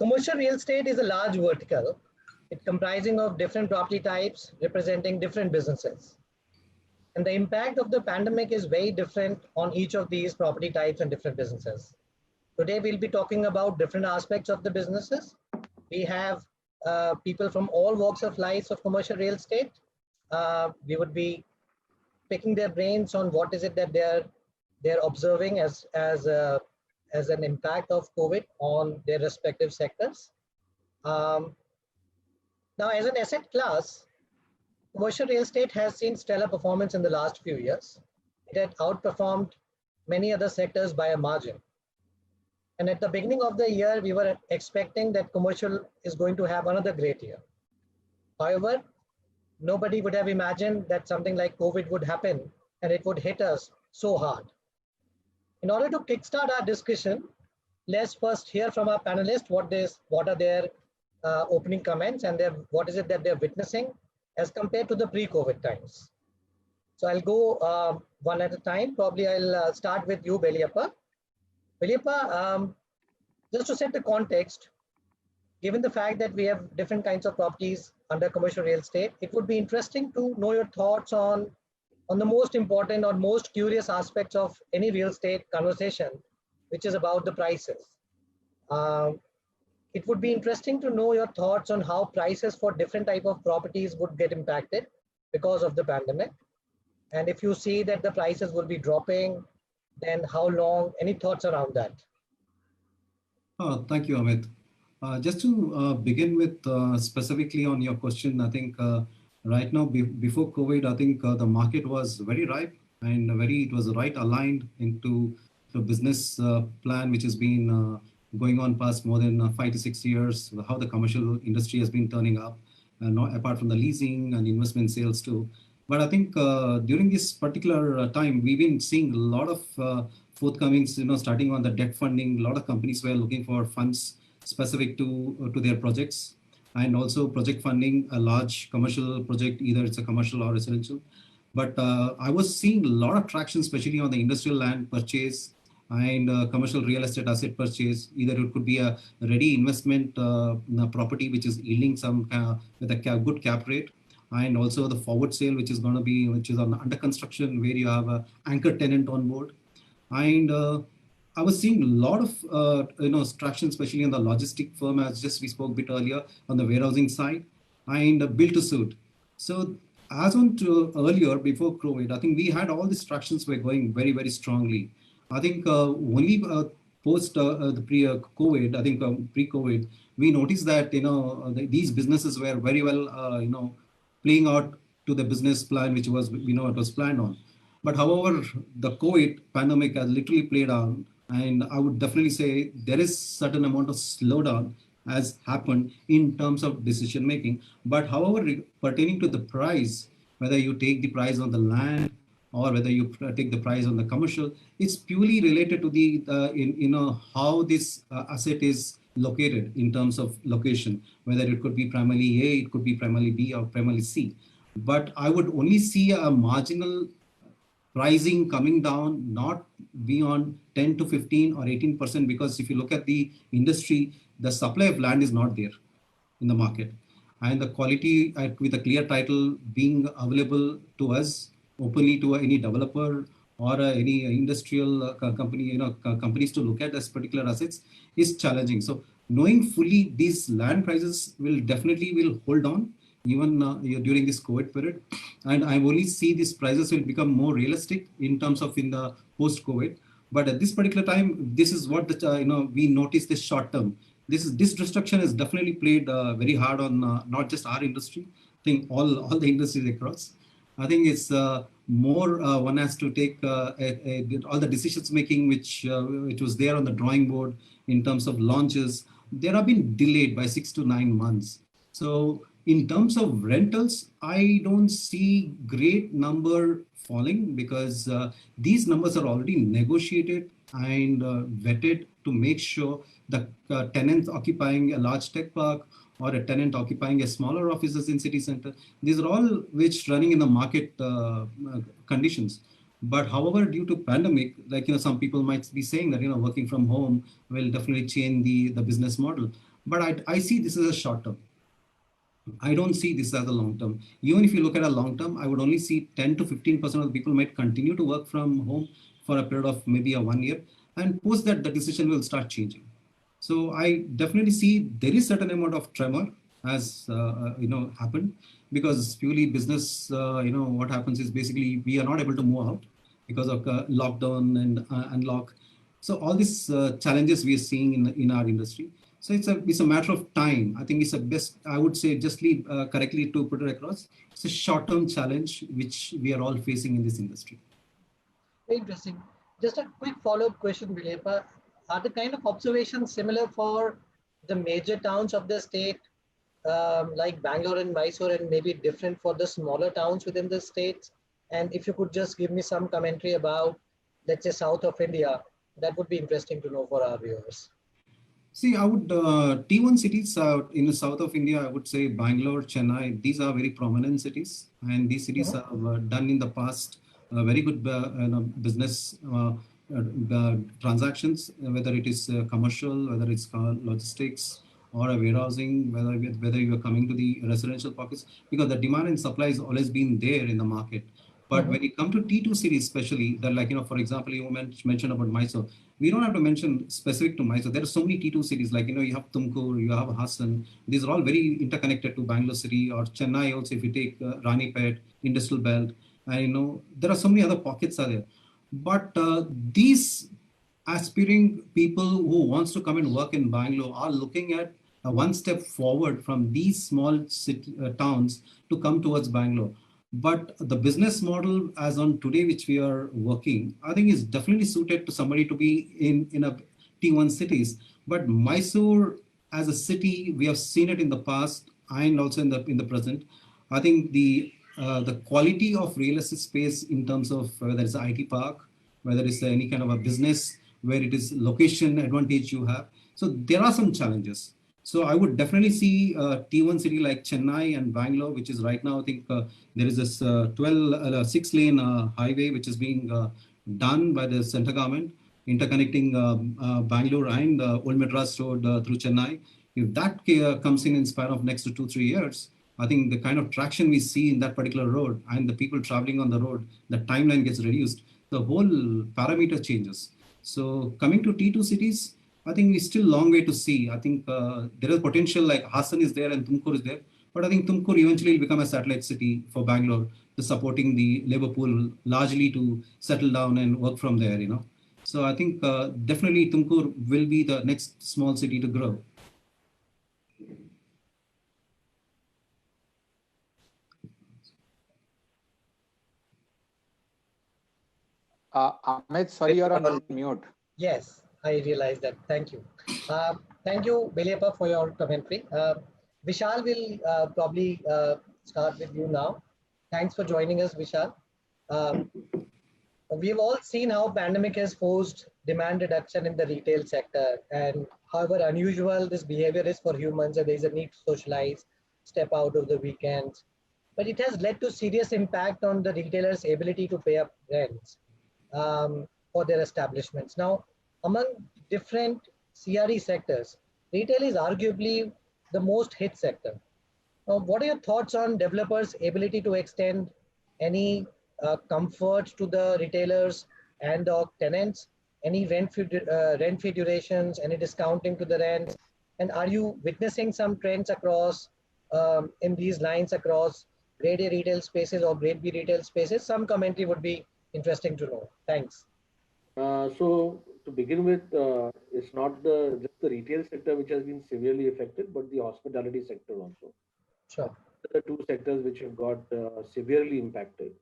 Commercial real estate is a large vertical. It's comprising of different property types representing different businesses. And the impact of the pandemic is very different on each of these property types and different businesses. Today, we'll be talking about different aspects of the businesses. We have people from all walks of life of commercial real estate. We would be picking their brains on what is it that they're observing as an impact of COVID on their respective sectors. Now, as an asset class, commercial real estate has seen stellar performance in the last few years. It had outperformed many other sectors by a margin. And at the beginning of the year, we were expecting that commercial is going to have another great year. However, nobody would have imagined that something like COVID would happen and it would hit us so hard. In order to kickstart our discussion, let's first hear from our panelists what are their opening comments and what is it that they're witnessing as compared to the pre-COVID times. So I'll go one at a time. Probably I'll start with you, Beliappa. Beliappa, just to set the context, given the fact that we have different kinds of properties under commercial real estate, it would be interesting to know your thoughts on the most important or most curious aspects of any real estate conversation, which is about the prices. It would be interesting to know your thoughts on how prices for different type of properties would get impacted because of the pandemic. And if you see that the prices will be dropping, then how long, any thoughts around that? Thank you, Amit. Just to begin with specifically on your question, I think right now, before COVID, I think the market was very ripe and it was right aligned into the business plan, which has been going on past more than 5 to 6 years, how the commercial industry has been turning up, not apart from the leasing and investment sales too. But I think during this particular time, we've been seeing a lot of forthcomings, starting on the debt funding. A lot of companies were looking for funds specific to their projects, and also project funding, a large commercial project, either it's a commercial or residential. But I was seeing a lot of traction, especially on the industrial land purchase and commercial real estate asset purchase. Either it could be a ready investment property, which is yielding some with a good cap rate, and also the forward sale, which is on under construction, where you have an anchor tenant on board. And I was seeing a lot of traction, especially on the logistic firm, as we spoke a bit earlier, on the warehousing side, and build to suit. So as on to earlier, before COVID, I think we had all these tractions were going very, very strongly. I think only post the pre-COVID, I think pre-COVID, we noticed that these businesses were very well playing out to the business plan, which was it was planned on. But however, the COVID pandemic has literally played out, and I would definitely say there is certain amount of slowdown has happened in terms of decision making. But however, pertaining to the price, whether you take the price on the land or whether you take the price on the commercial, it's purely related to the how this asset is located in terms of location, whether it could be primarily A, it could be primarily B, or primarily C. But I would only see a marginal pricing coming down, not beyond 10 to 15 or 18%, because if you look at the industry, the supply of land is not there in the market. And the quality with a clear title being available to us openly to any developer or any industrial company, companies to look at this particular assets is challenging. So knowing fully these land prices will hold on even during this COVID period. And I only see these prices will become more realistic in terms of in the post-COVID. But at this particular time, this is what we notice this short term. This disruption has definitely played very hard on not just our industry, I think all the industries across. I think it's more one has to take all the decisions making which was there on the drawing board in terms of launches. There have been delayed by 6 to 9 months. So in terms of rentals, I don't see great number falling because these numbers are already negotiated and vetted to make sure the tenants occupying a large tech park or a tenant occupying a smaller offices in city center. These are all which running in the market conditions. But however, due to pandemic, like some people might be saying that working from home will definitely change the business model. But I see this as a short term. I don't see this as a long term. Even if you look at a long term, I would only see 10 to 15% of the people might continue to work from home for a period of maybe a 1 year, and post that the decision will start changing. So I definitely see there is certain amount of tremor has happened, because purely business. What happens is basically we are not able to move out because of lockdown and unlock. So all these challenges we are seeing in our industry. So it's a matter of time. I think it's a best, I would say, justly correctly to put it across. It's a short-term challenge which we are all facing in this industry. Interesting. Just a quick follow-up question, Vilepa. Are the kind of observations similar for the major towns of the state, like Bangalore and Mysore, and maybe different for the smaller towns within the states? And if you could just give me some commentary about, let's say, south of India, that would be interesting to know for our viewers. See, I would T1 cities in the south of India. I would say Bangalore, Chennai. These are very prominent cities, and these cities have done in the past very good business transactions, whether it is commercial, whether it's logistics or a warehousing, whether you are coming to the residential pockets, because the demand and supply has always been there in the market. But when you come to T2 cities, especially, that, like, for example, you mentioned about Mysore. We don't have to mention specific to Mysore. There are so many T2 cities, like, you have Tumkur, you have Hassan. These are all very interconnected to Bangalore city, or Chennai also, if you take Ranipet, Industrial Belt. And, there are so many other pockets are there. But these aspiring people who wants to come and work in Bangalore are looking at one step forward from these small towns to come towards Bangalore. But the business model as on today, which we are working, I think is definitely suited to somebody to be in a T1 cities. But Mysore as a city, we have seen it in the past and also in the present. I think the quality of real estate space in terms of whether it's an IT park, whether it's any kind of a business where it is location advantage you have. So there are some challenges. So I would definitely see T1 city like Chennai and Bangalore, which is right now, I think there is this 6-lane highway which is being done by the center government, interconnecting Bangalore and Old Madras Road through Chennai. If that comes in span of next to 2-3 years, I think the kind of traction we see in that particular road and the people traveling on the road, the timeline gets reduced, the whole parameter changes. So coming to T2 cities, I think it's still a long way to see. I think there is potential, like Hassan is there and Tumkur is there. But I think Tumkur eventually will become a satellite city for Bangalore, to supporting the labor pool largely to settle down and work from there. So I think definitely Tumkur will be the next small city to grow. Amit, sorry, you're on mute. Yes, I realize that. Thank you. Thank you, Vilepa, for your commentary. Vishal will probably start with you now. Thanks for joining us, Vishal. We've all seen how pandemic has forced demand reduction in the retail sector, and however unusual this behavior is for humans, and there is a need to socialize, step out of the weekends. But it has led to serious impact on the retailers' ability to pay up rents for their establishments. Now, among different CRE sectors, retail is arguably the most hit sector. Now, what are your thoughts on developers' ability to extend any comfort to the retailers and the tenants, any rent-free durations, any discounting to the rents? And are you witnessing some trends across in these lines across grade A retail spaces or grade B retail spaces? Some commentary would be interesting to know. Thanks. So to begin with, it's not just the retail sector which has been severely affected, but the hospitality sector also. Sure. The two sectors which have got severely impacted.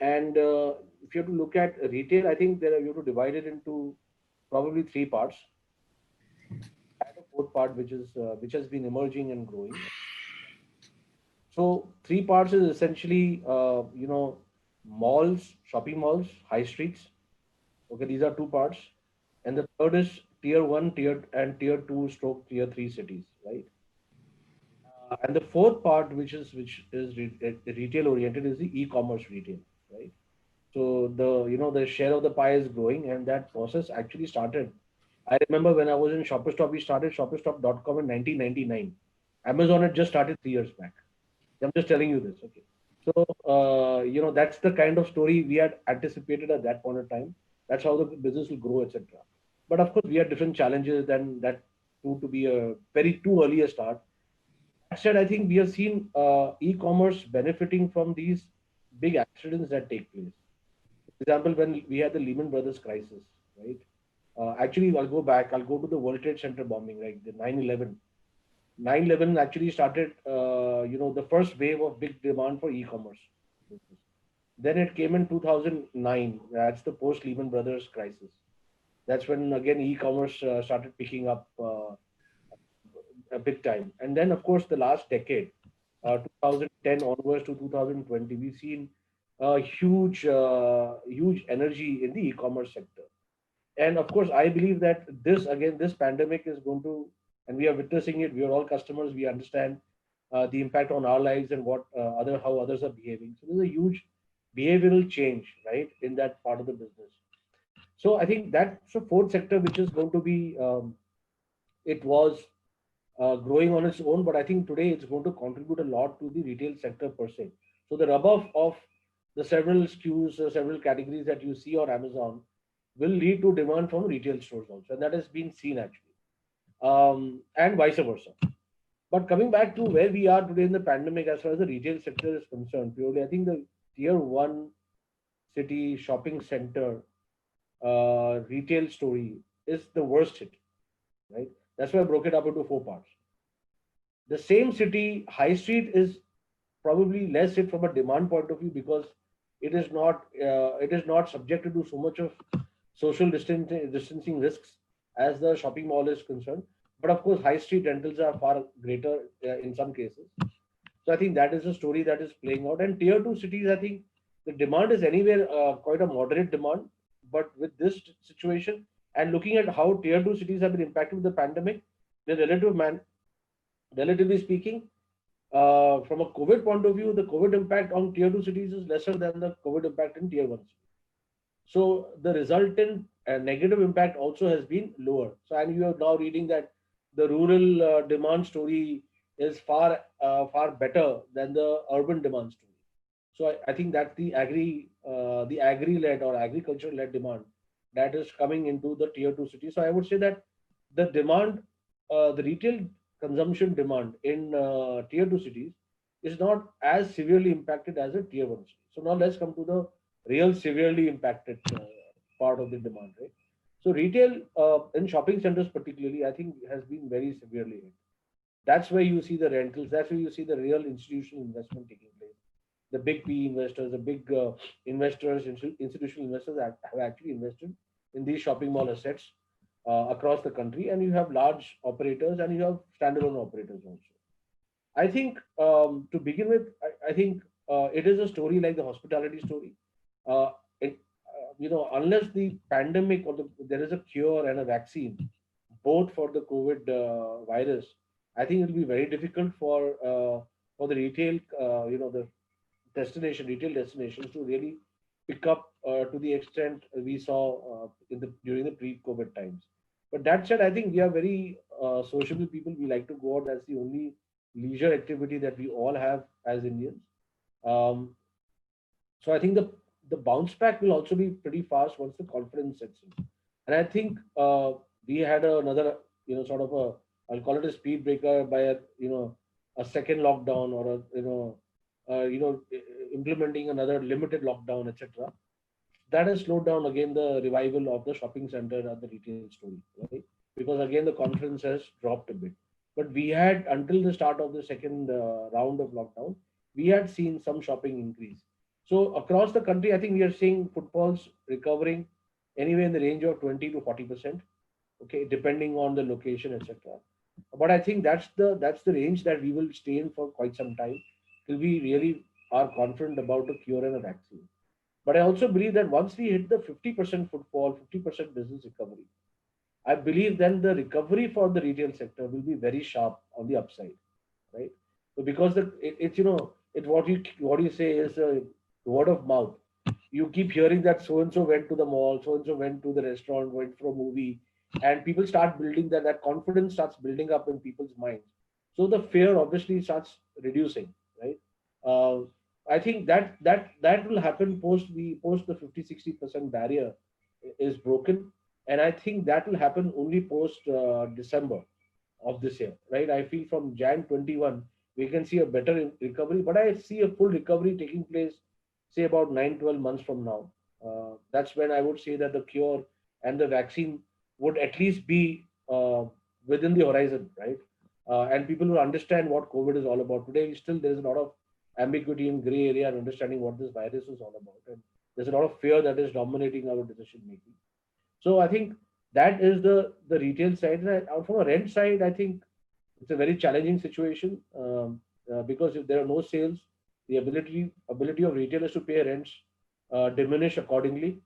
And if you have to look at retail, I think you have to divide it into probably three parts. And a fourth part which has been emerging and growing. So three parts is essentially malls, shopping malls, high streets. Okay, these are two parts. And the third is tier 1, tier 2 stroke tier 3 cities, right? And the fourth part, which is retail oriented, is the e-commerce retail, right? So the share of the pie is growing, and that process actually started I remember when I was in Shopperstop, we started shopperstop.com in 1999. Amazon had just started 3 years back. I'm just telling you this, okay? So, that's the kind of story we had anticipated at that point of time. That's how the business will grow, etc. But of course, we had different challenges than that proved to be a very too early a start. That said, I think we have seen e-commerce benefiting from these big accidents that take place. For example, when we had the Lehman Brothers crisis, right? Actually, I'll go back. I'll go to the World Trade Center bombing, right? The 9/11. 9/11 actually started, the first wave of big demand for e-commerce. Then it came in 2009. That's the post Lehman Brothers crisis. That's when again e-commerce started picking up a big time. And then, of course, the last decade, 2010 onwards to 2020, we've seen huge energy in the e-commerce sector. And of course, I believe that this pandemic is going to, and we are witnessing it. We are all customers. We understand the impact on our lives and how others are behaving. So there's a huge behavioral change, right, in that part of the business. So I think that's a fourth sector which is going to be. It was growing on its own, but I think today it's going to contribute a lot to the retail sector per se. So the rub-off of the several SKUs, several categories that you see on Amazon will lead to demand from retail stores also, and that has been seen actually, and vice versa. But coming back to where we are today in the pandemic, as far as the retail sector is concerned, purely, I think the tier one city shopping center retail story is the worst hit, right? That's why I broke it up into four parts. The same city, high street is probably less hit from a demand point of view because it is not subjected to so much of social distancing risks as the shopping mall is concerned. But of course, high street rentals are far greater in some cases. So I think that is a story that is playing out. And tier two cities, I think the demand is anywhere quite a moderate demand. But with this situation and looking at how tier two cities have been impacted with the pandemic, the relatively speaking, from a COVID point of view, the COVID impact on tier two cities is lesser than the COVID impact in tier one cities. So the resultant negative impact also has been lower. So, and you are now reading that the rural demand story is far better than the urban demand story. So I think that's the agri-led or agriculture-led demand that is coming into the tier two cities. So I would say that the demand, the retail consumption demand in tier two cities is not as severely impacted as a tier one city. So now let's come to the real severely impacted part of the demand, right? So retail in shopping centers particularly, I think has been very severely hit. That's where you see the rentals. That's where you see the real institutional investment taking place. The big PE investors, the big institutional investors have actually invested in these shopping mall assets across the country, and you have large operators and you have standalone operators also. I think to begin with, I think it is a story like the hospitality story. Unless the pandemic or there is a cure and a vaccine, both for the COVID virus, I think it will be very difficult for the retail, the retail destinations to really pick up to the extent we saw during the pre-COVID times. But that said, I think we are very sociable people. We like to go out. That's the only leisure activity that we all have as Indians. So I think the bounce back will also be pretty fast once the confidence sets in. And I think we had another, sort of I'll call it a speed breaker by a second lockdown or implementing another limited lockdown, etc. That has slowed down again the revival of the shopping center and the retail story, right? Because again the confidence has dropped a bit. But we had, until the start of the second round of lockdown, we had seen some shopping increase. So across the country, I think we are seeing footfalls recovering anywhere in the range of 20 to 40%, okay, depending on the location, etc. But I think that's the range that we will stay in for quite some time till we really are confident about a cure and a vaccine. But I also believe that once we hit the 50% footfall, 50% business recovery, I believe then the recovery for the retail sector will be very sharp on the upside, right? So because what you say is word of mouth. You keep hearing that so and so went to the mall, so and so went to the restaurant, went for a movie, and people start building that confidence starts building up in people's minds. So the fear obviously starts reducing, right? Uh, I think that will happen post the 50-60% barrier is broken, and I think that will happen only post December of this year, right? I feel from Jan 21 we can see a better recovery, but I see a full recovery taking place, say about 9-12 months from now. That's when I would say that the cure and the vaccine would at least be within the horizon, right? And people will understand what COVID is all about. Today, still there is a lot of ambiguity and gray area and understanding what this virus is all about, and there's a lot of fear that is dominating our decision making. So I think that is the retail side. And from a rent side, I think it's a very challenging situation, because if there are no sales, the ability of retailers to pay rents diminish accordingly,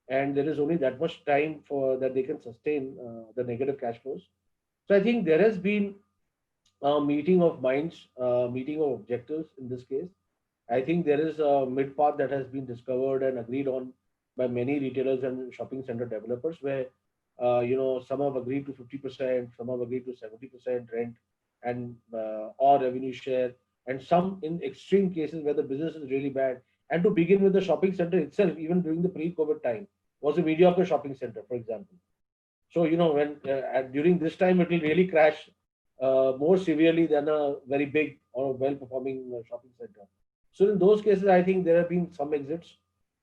and there is only that much time for that they can sustain the negative cash flows. So I think there has been a meeting of minds, meeting of objectives in this case. I think there is a mid path that has been discovered and agreed on by many retailers and shopping center developers, where some have agreed to 50%, some have agreed to 70% rent and or revenue share, and some in extreme cases where the business is really bad. And to begin with, the shopping center itself, even during the pre-COVID time, was a mediocre shopping center, for example. So when during this time, it will really crash more severely than a very big or well-performing shopping center. So in those cases, I think there have been some exits,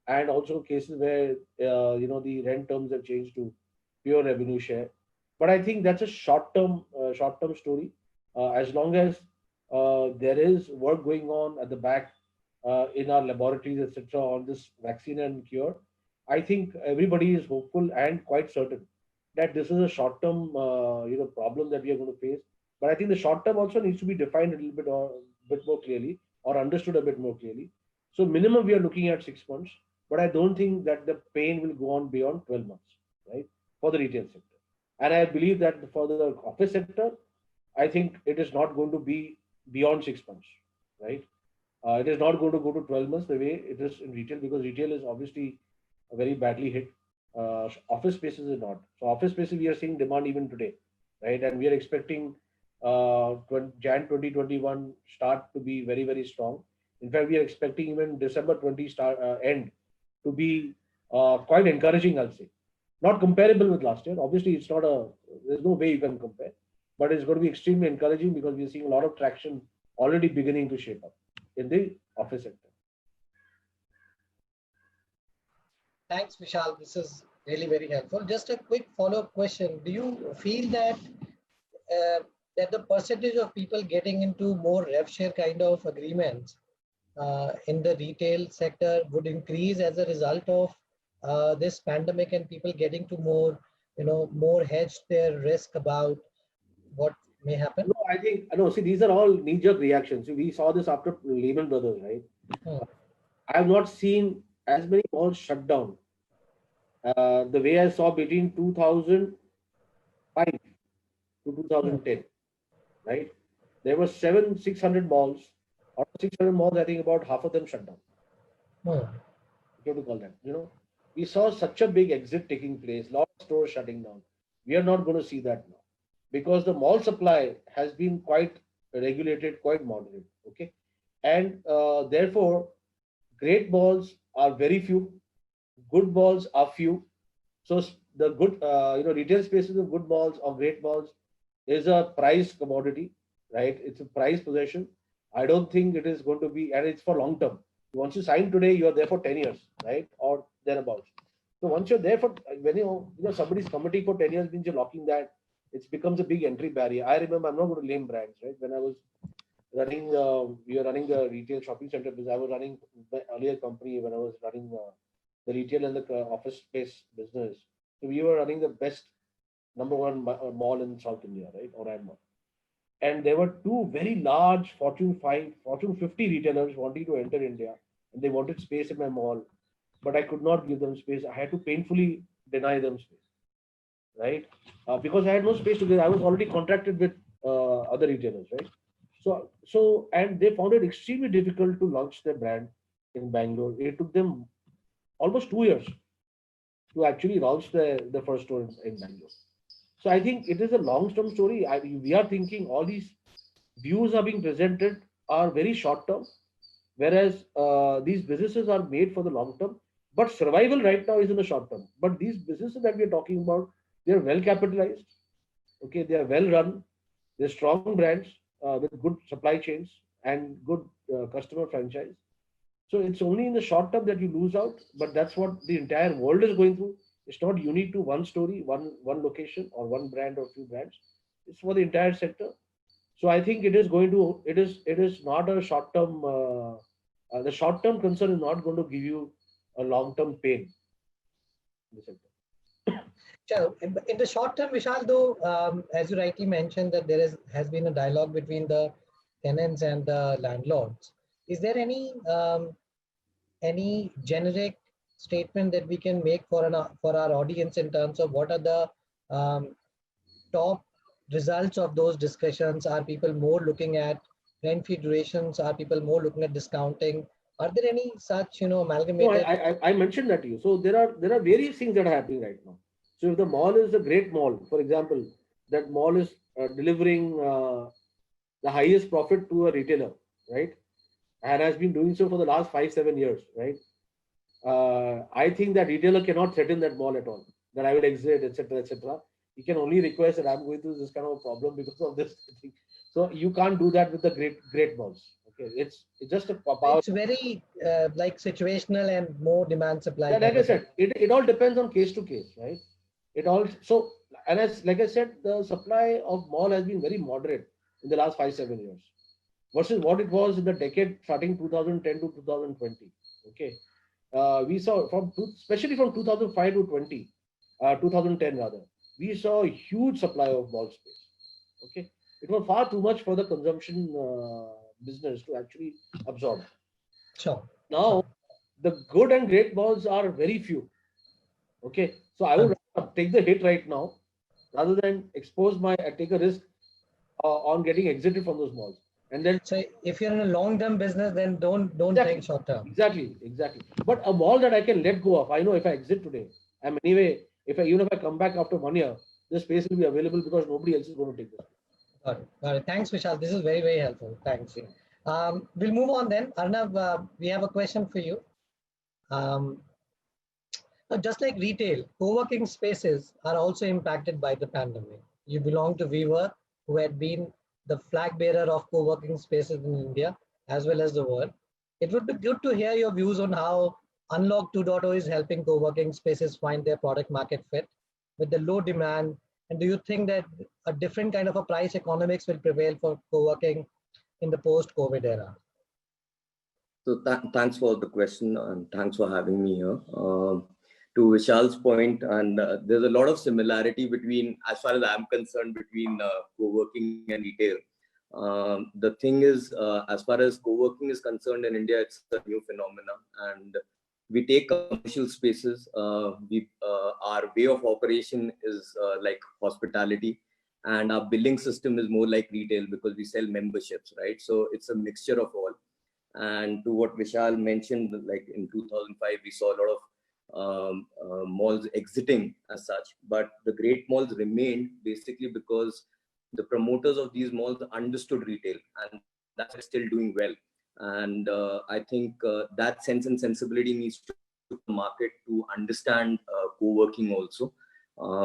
and also cases where the rent terms have changed to pure revenue share. But I think that's a short-term story. As long as there is work going on at the back in our laboratories, etc., on this vaccine and cure, I think everybody is hopeful and quite certain that this is a short-term problem that we are going to face. But I think the short term also needs to be defined a little bit or bit more clearly, or understood a bit more clearly. So minimum we are looking at 6 months, but I don't think that the pain will go on beyond 12 months, right, for the retail sector. And I believe that for the office sector, I think it is not going to be beyond 6 months, right? It is not going to go to 12 months the way it is in retail, because retail is obviously very badly hit. Office spaces is not. So office spaces, we are seeing demand even today, right? And we are expecting Jan 2021 start to be very, very strong. In fact, we are expecting even December 20 start end to be quite encouraging, I'll say. Not comparable with last year. Obviously, there's no way you can compare, but it's going to be extremely encouraging because we're seeing a lot of traction already beginning to shape up in the office sector. Thanks, Vishal. This is really very helpful. Just a quick follow-up question. Do you feel that that the percentage of people getting into more rev share kind of agreements in the retail sector would increase as a result of this pandemic, and people getting to more hedge their risk about what may happen? No, see, these are all knee-jerk reactions. We saw this after Lehman Brothers, right? I have not seen as many malls shut down the way I saw between 2005 to 2010, right? There were 600 malls. Out of 600 malls, I think about half of them shut down. If you have to call that, we saw such a big exit taking place, lot of stores shutting down. We are not going to see that now, because the mall supply has been quite regulated, quite moderate. Okay, and therefore, great malls are very few, good malls are few. So the good, retail spaces of good malls or great malls is a price commodity, right? It's a price possession. I don't think it is going to be, and it's for long term. Once you sign today, you are there for 10 years, right? Or thereabouts. So once you're there when somebody's committing for 10 years means you're locking that, it becomes a big entry barrier. I remember, I'm not going to name brands, right? When I was running, we were running the retail shopping center business. I was running the earlier company when I was running the retail and the office space business. So we were running the best #1 mall in South India, right? Orion Mall. And there were two very large Fortune 50 retailers wanting to enter India, and they wanted space in my mall, but I could not give them space. I had to painfully deny them space, right? Because I had no space to give. I was already contracted with other retailers, right? So, and they found it extremely difficult to launch their brand in Bangalore. It took them almost 2 years to actually launch the first store in Bangalore. So I think it is a long-term story. We are thinking all these views are being presented are very short-term, whereas these businesses are made for the long term. But survival right now is in the short term. But these businesses that we are talking about, they are well capitalized. Okay, they are well run. They're strong brands with good supply chains and good customer franchise. So it's only in the short term that you lose out, but that's what the entire world is going through. It's not unique to one story, one location, or one brand or few brands. It's for the entire sector. So I think it is going to it is not a short term. The short term concern is not going to give you a long term pain in the sector. So in the short term, Vishal, though, as you rightly mentioned, that has been a dialogue between the tenants and the landlords. Is there any generic statement that we can make for our audience in terms of what are the um, top results of those discussions? Are people more looking at rent-free durations? Are people more looking at discounting? Are there any such, No, amalgamated? I mentioned that to you. So there are various things that are happening right now. So if the mall is a great mall, for example, that mall is delivering the highest profit to a retailer, right? And has been doing so for the last 5-7 years, right? I think that retailer cannot threaten that mall at all. That I will exit, etc., etc. He can only request that I'm going through this kind of a problem because of this thing. So you can't do that with the great malls. Okay, it's just a power. It's very like situational and more demand supply Yeah, like kind I of a. said, it all depends on case to case, right? It all so and as like I said, the supply of mall has been very moderate in the last 5-7 years versus what it was in the decade starting 2010 to 2020. Okay, we saw especially from 2005 to 2010 rather, we saw a huge supply of mall space. Okay, it was far too much for the consumption business to actually absorb. Sure. Now, the good and great malls are very few. Okay, so I would rather take the hit right now rather than take a risk on getting exited from those malls. And then So if you're in a long-term business, then don't exactly, think short-term. exactly. But a mall that I can let go of, I know if I exit today, I'm anyway, even if I come back after 1 year, the space will be available because nobody else is going to take this. Got it. Got it. Thanks, Vishal. This is very, very helpful. Thanks. Yeah. We'll move on then. Arnav, we have a question for you. Um, just like retail, co-working spaces are also impacted by the pandemic. You belong to WeWork, who had been the flag bearer of co-working spaces in India as well as the world. It would be good to hear your views on how Unlock 2.0 is helping co-working spaces find their product market fit with the low demand. And do you think that a different kind of a price economics will prevail for co-working in the post-COVID era? So thanks for the question and thanks for having me here. To Vishal's point, and there's a lot of similarity between, as far as I'm concerned, between co-working and retail. The thing is, as far as co-working is concerned in India, it's a new phenomenon, and we take commercial spaces. Our way of operation is like hospitality, and our billing system is more like retail because we sell memberships, right? So it's a mixture of all. And to what Vishal mentioned, like in 2005, we saw a lot of malls exiting as such, but the great malls remained basically because the promoters of these malls understood retail, and that's still doing well. And I think that sense and sensibility needs to the market to understand co-working also,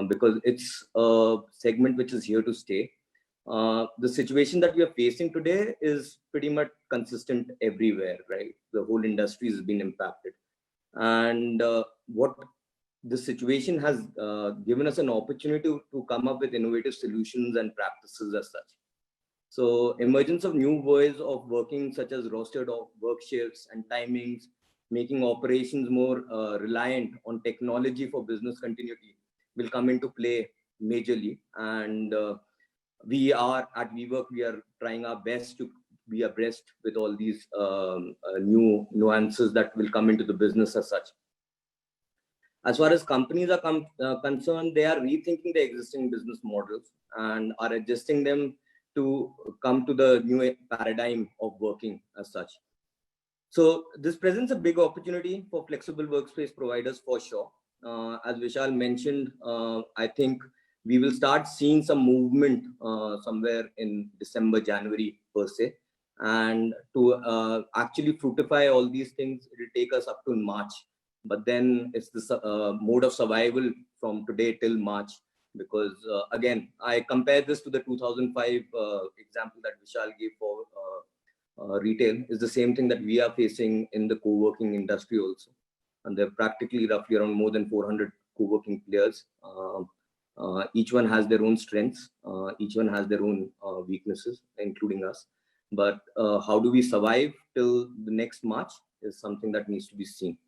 because it's a segment which is here to stay. The situation that we are facing today is pretty much consistent everywhere, right? The whole industry has been impacted. And what the situation has given us an opportunity to come up with innovative solutions and practices as such. So emergence of new ways of working, such as rostered work shifts and timings, making operations more reliant on technology for business continuity will come into play majorly. And we are at WeWork, we are trying our best to be abreast with all these new nuances that will come into the business as such. As far as companies are concerned, they are rethinking the existing business models and are adjusting them to come to the new paradigm of working as such. So this presents a big opportunity for flexible workspace providers for sure. As Vishal mentioned, I think we will start seeing some movement somewhere in December, January per se. And to actually fructify all these things, it will take us up to March. But then it's the mode of survival from today till March. Because again, I compare this to the 2005 example that Vishal gave for retail. Is the same thing that we are facing in the co-working industry also. And there are practically roughly around more than 400 co-working players. Each one has their own strengths. Each one has their own weaknesses, including us. But how do we survive till the next March is something that needs to be seen.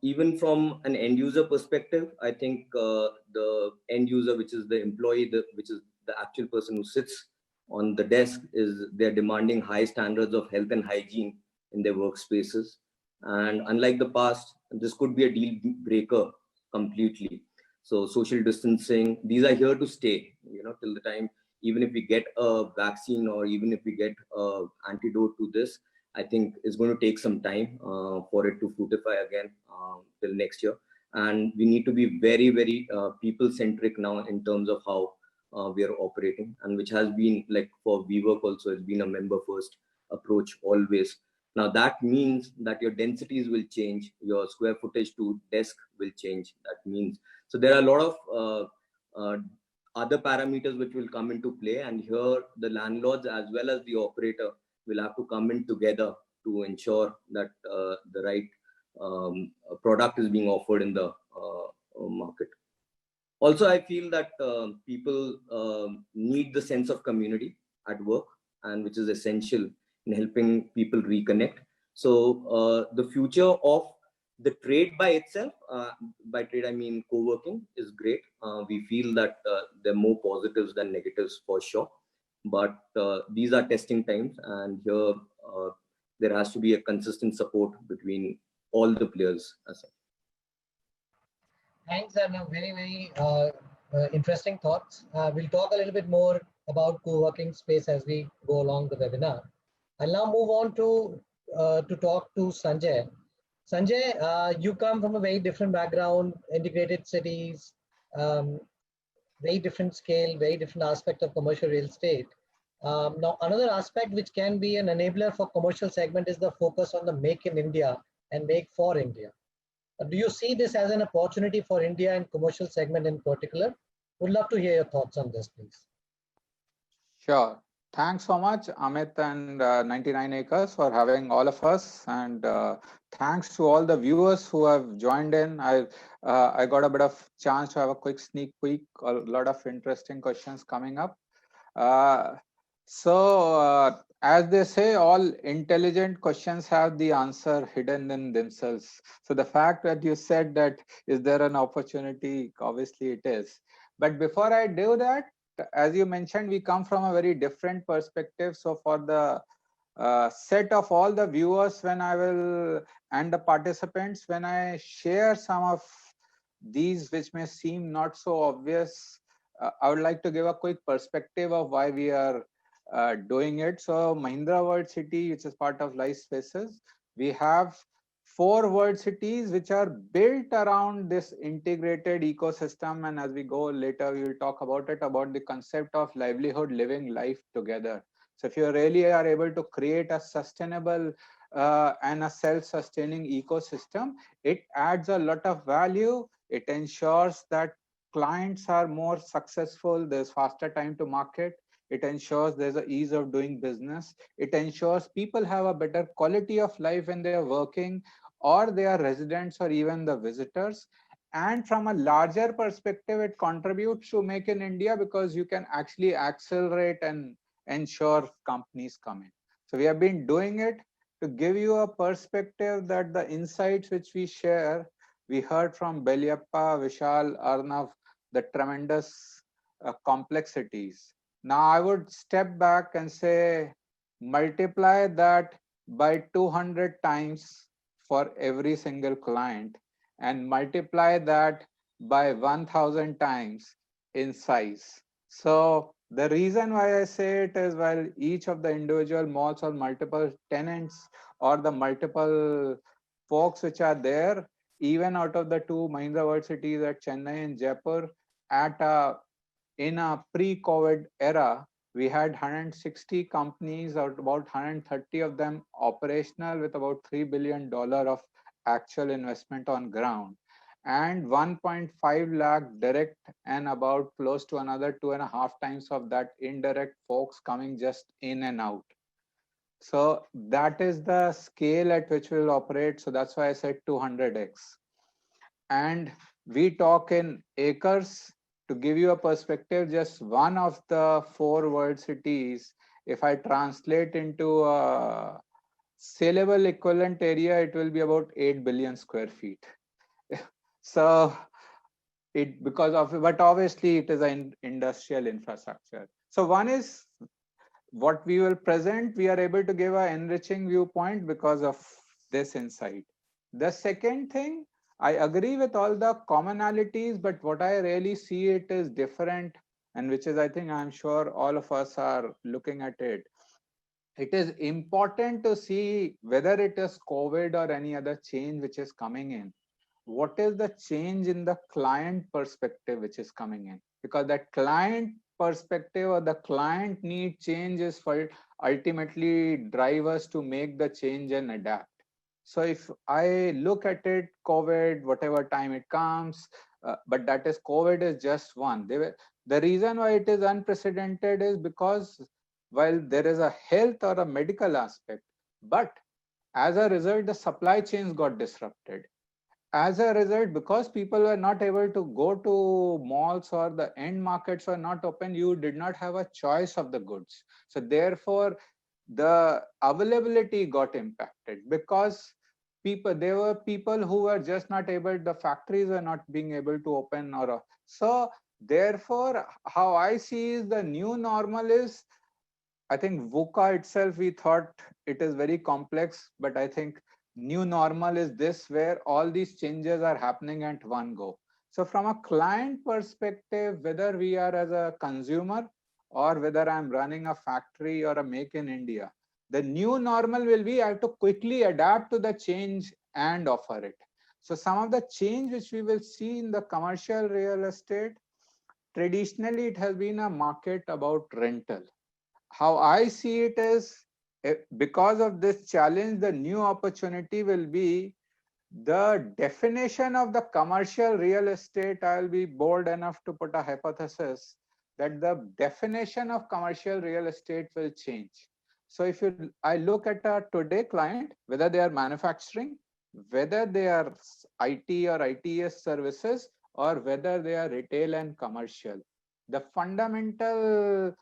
Even from an end user perspective, I think the end user, which is the employee, which is the actual person who sits on the desk, they're demanding high standards of health and hygiene in their workspaces. And unlike the past, this could be a deal breaker completely. So social distancing, these are here to stay, till the time, even if we get a vaccine or even if we get an antidote to this, I think it's going to take some time for it to fructify again till next year. And we need to be very, very people-centric now in terms of how we are operating, and which has been, like for WeWork also, it's been a member-first approach always. Now that means that your densities will change, your square footage to desk will change. That means, so there are a lot of other parameters which will come into play, and here the landlords as well as the operator will have to come in together to ensure that the right product is being offered in the market. Also, I feel that people need the sense of community at work, and which is essential in helping people reconnect. So the future of the trade by itself, by trade I mean co-working, is great. We feel that there are more positives than negatives for sure. But these are testing times, and here there has to be a consistent support between all the players. Thanks, and very, very interesting thoughts. We'll talk a little bit more about co-working space as we go along the webinar. I'll now move on to talk to Sanjay. Sanjay, you come from a very different background, integrated cities, very different scale, very different aspect of commercial real estate. Now, another aspect which can be an enabler for commercial segment is the focus on the make in India and make for India. Do you see this as an opportunity for India and commercial segment in particular? Would love to hear your thoughts on this, please. Sure. Thanks so much, Amit and 99acres for having all of us. And thanks to all the viewers who have joined in. I got a bit of chance to have a quick sneak peek, a lot of interesting questions coming up. As they say, all intelligent questions have the answer hidden in themselves. So the fact that you said that, is there an opportunity? Obviously it is. But before I do that, as you mentioned, we come from a very different perspective. So for the set of all the viewers, and the participants, when I share some of these which may seem not so obvious, I would like to give a quick perspective of why we are doing it. So Mahindra World City, which is part of Life Spaces, we have 4 world cities which are built around this integrated ecosystem. And as we go later, we will talk about it, about the concept of livelihood, living life together. So if you really are able to create a sustainable and a self-sustaining ecosystem, it adds a lot of value. It ensures that clients are more successful, there's faster time to market. It ensures there's an ease of doing business. It ensures people have a better quality of life when they are working, or they are residents, or even the visitors. And from a larger perspective, it contributes to Make in India, because you can actually accelerate and ensure companies come in. So we have been doing it to give you a perspective that the insights which we share, we heard from Belyappa, Vishal, Arnav, the tremendous complexities. Now I would step back and say, multiply that by 200 times for every single client, and multiply that by 1000 times in size. So the reason why I say it is, while each of the individual malls or multiple tenants or the multiple folks which are there, even out of the two Mahindra World Cities at Chennai and Jaipur, in a pre-COVID era, we had 160 companies, or about 130 of them operational, with about $3 billion of actual investment on ground, and 1.5 lakh direct, and about close to another 2.5 times of that indirect folks coming just in and out. So that is the scale at which we'll operate. So that's why I said 200x. And we talk in acres. To give you a perspective, just one of the 4 world cities, if I translate into a saleable equivalent area, it will be about 8 billion square feet. So because of, but obviously it is an industrial infrastructure. So one is what we will present, we are able to give an enriching viewpoint because of this insight. The second thing, I agree with all the commonalities, but what I really see it is different, and which is, I think, I'm sure all of us are looking at it. It is important to see whether it is COVID or any other change which is coming in. What is the change in the client perspective which is coming in? Because that client perspective or the client need change is for ultimately drive us to make the change and adapt. So if I look at it, COVID, whatever time it comes, but that is COVID is just one. The reason why it is unprecedented is because while there is a health or a medical aspect, but as a result, the supply chains got disrupted. As a result, because people were not able to go to malls or the end markets were not open, you did not have a choice of the goods. So therefore, the availability got impacted because there were people who were just not able, the factories were not being able to open, so therefore, how I see is the new normal is, I think VUCA itself, we thought it is very complex, but I think new normal is this, where all these changes are happening at one go. So from a client perspective, whether we are as a consumer or whether I'm running a factory or a make in India, the new normal will be I have to quickly adapt to the change and offer it. So some of the change which we will see in the commercial real estate, traditionally it has been a market about rental. How I see it is, because of this challenge, the new opportunity will be the definition of the commercial real estate. I'll be bold enough to put a hypothesis that the definition of commercial real estate will change. So if I look at a today client, whether they are manufacturing, whether they are IT or ITS services, or whether they are retail and commercial, the fundamental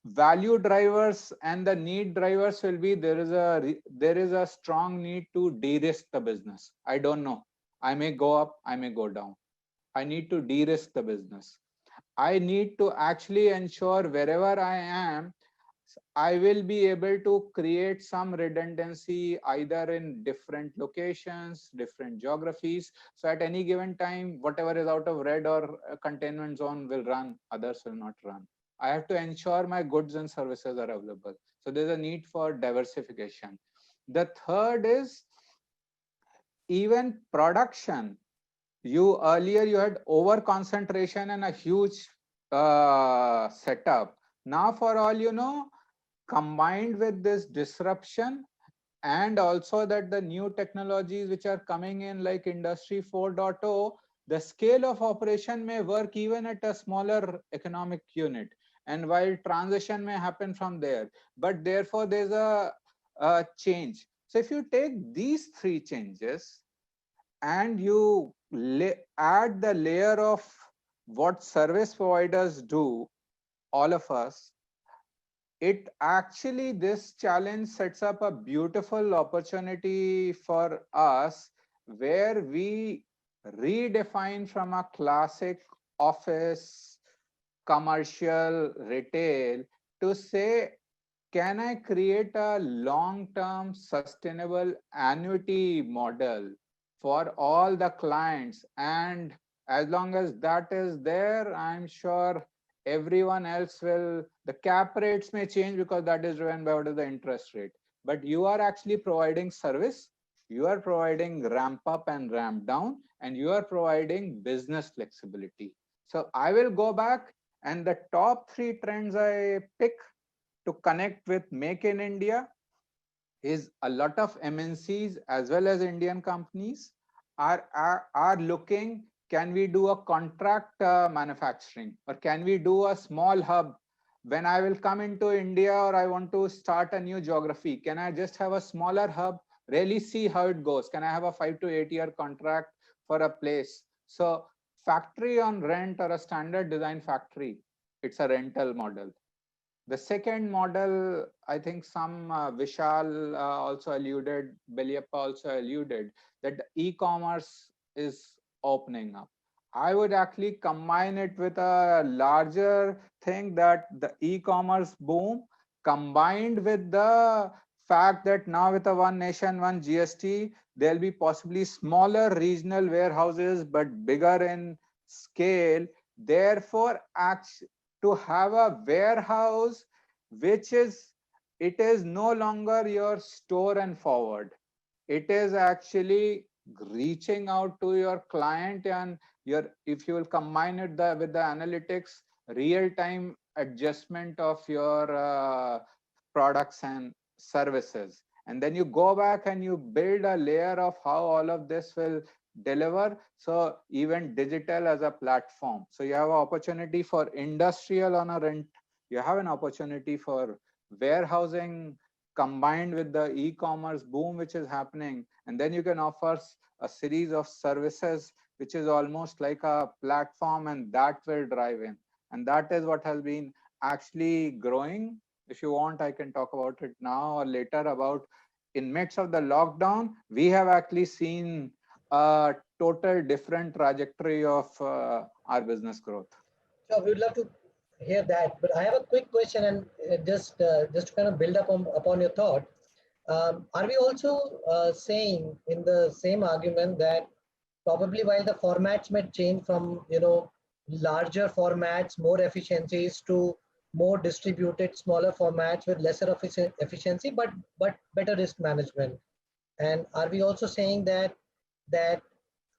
value drivers and the need drivers will be, there is a strong need to de-risk the business. I don't know, I may go up, I may go down. I need to de-risk the business. I need to actually ensure wherever I am, I will be able to create some redundancy either in different locations, different geographies. So at any given time, whatever is out of red or containment zone will run, others will not run. I have to ensure my goods and services are available. So there's a need for diversification. The third is even production. Earlier you had over concentration and a huge setup. Now, for all you know, combined with this disruption, and also that the new technologies which are coming in like Industry 4.0, the scale of operation may work even at a smaller economic unit, and while transition may happen from there, but therefore there's a change. So if you take these 3 changes and you add the layer of what service providers do, all of us, it actually, this challenge sets up a beautiful opportunity for us where we redefine from a classic office, commercial, retail to say, can I create a long-term sustainable annuity model for all the clients? And as long as that is there, I'm sure everyone else will, the cap rates may change because that is driven by what is the interest rate. But you are actually providing service. you are providing ramp up and ramp down, and you are providing business flexibility. So I will go back, and the top 3 trends I pick to connect with Make in India is a lot of MNCs as well as Indian companies are looking, can we do a contract manufacturing, or can we do a small hub? When I will come into India or I want to start a new geography, can I just have a smaller hub, really see how it goes? Can I have a 5 to 8 year contract for a place? So factory on rent or a standard design factory, it's a rental model. The second model, I think some Vishal also alluded, Beliappa also alluded, that the e-commerce is opening up. I would actually combine it with a larger thing, that the e-commerce boom combined with the fact that now with a one nation, one GST, there'll be possibly smaller regional warehouses, but bigger in scale. Therefore, to have a warehouse which is, it is no longer your store and forward, it is actually reaching out to your client, and your, if you will combine it with the analytics, real time adjustment of your products and services, and then you go back and you build a layer of how all of this will deliver. So even digital as a platform, so you have an opportunity for industrial on a rent, you have an opportunity for warehousing combined with the e-commerce boom which is happening, and then you can offer a series of services which is almost like a platform, and that will drive in, and that is what has been actually growing. If you want, I can talk about it now or later, about in midst of the lockdown, we have actually seen a total different trajectory of our business growth. So we would love to hear that, but I have a quick question, and just to kind of build up upon your thought. Are we also saying in the same argument that probably while the formats may change from larger formats, more efficiencies, to more distributed, smaller formats with lesser efficiency, but better risk management? And are we also saying that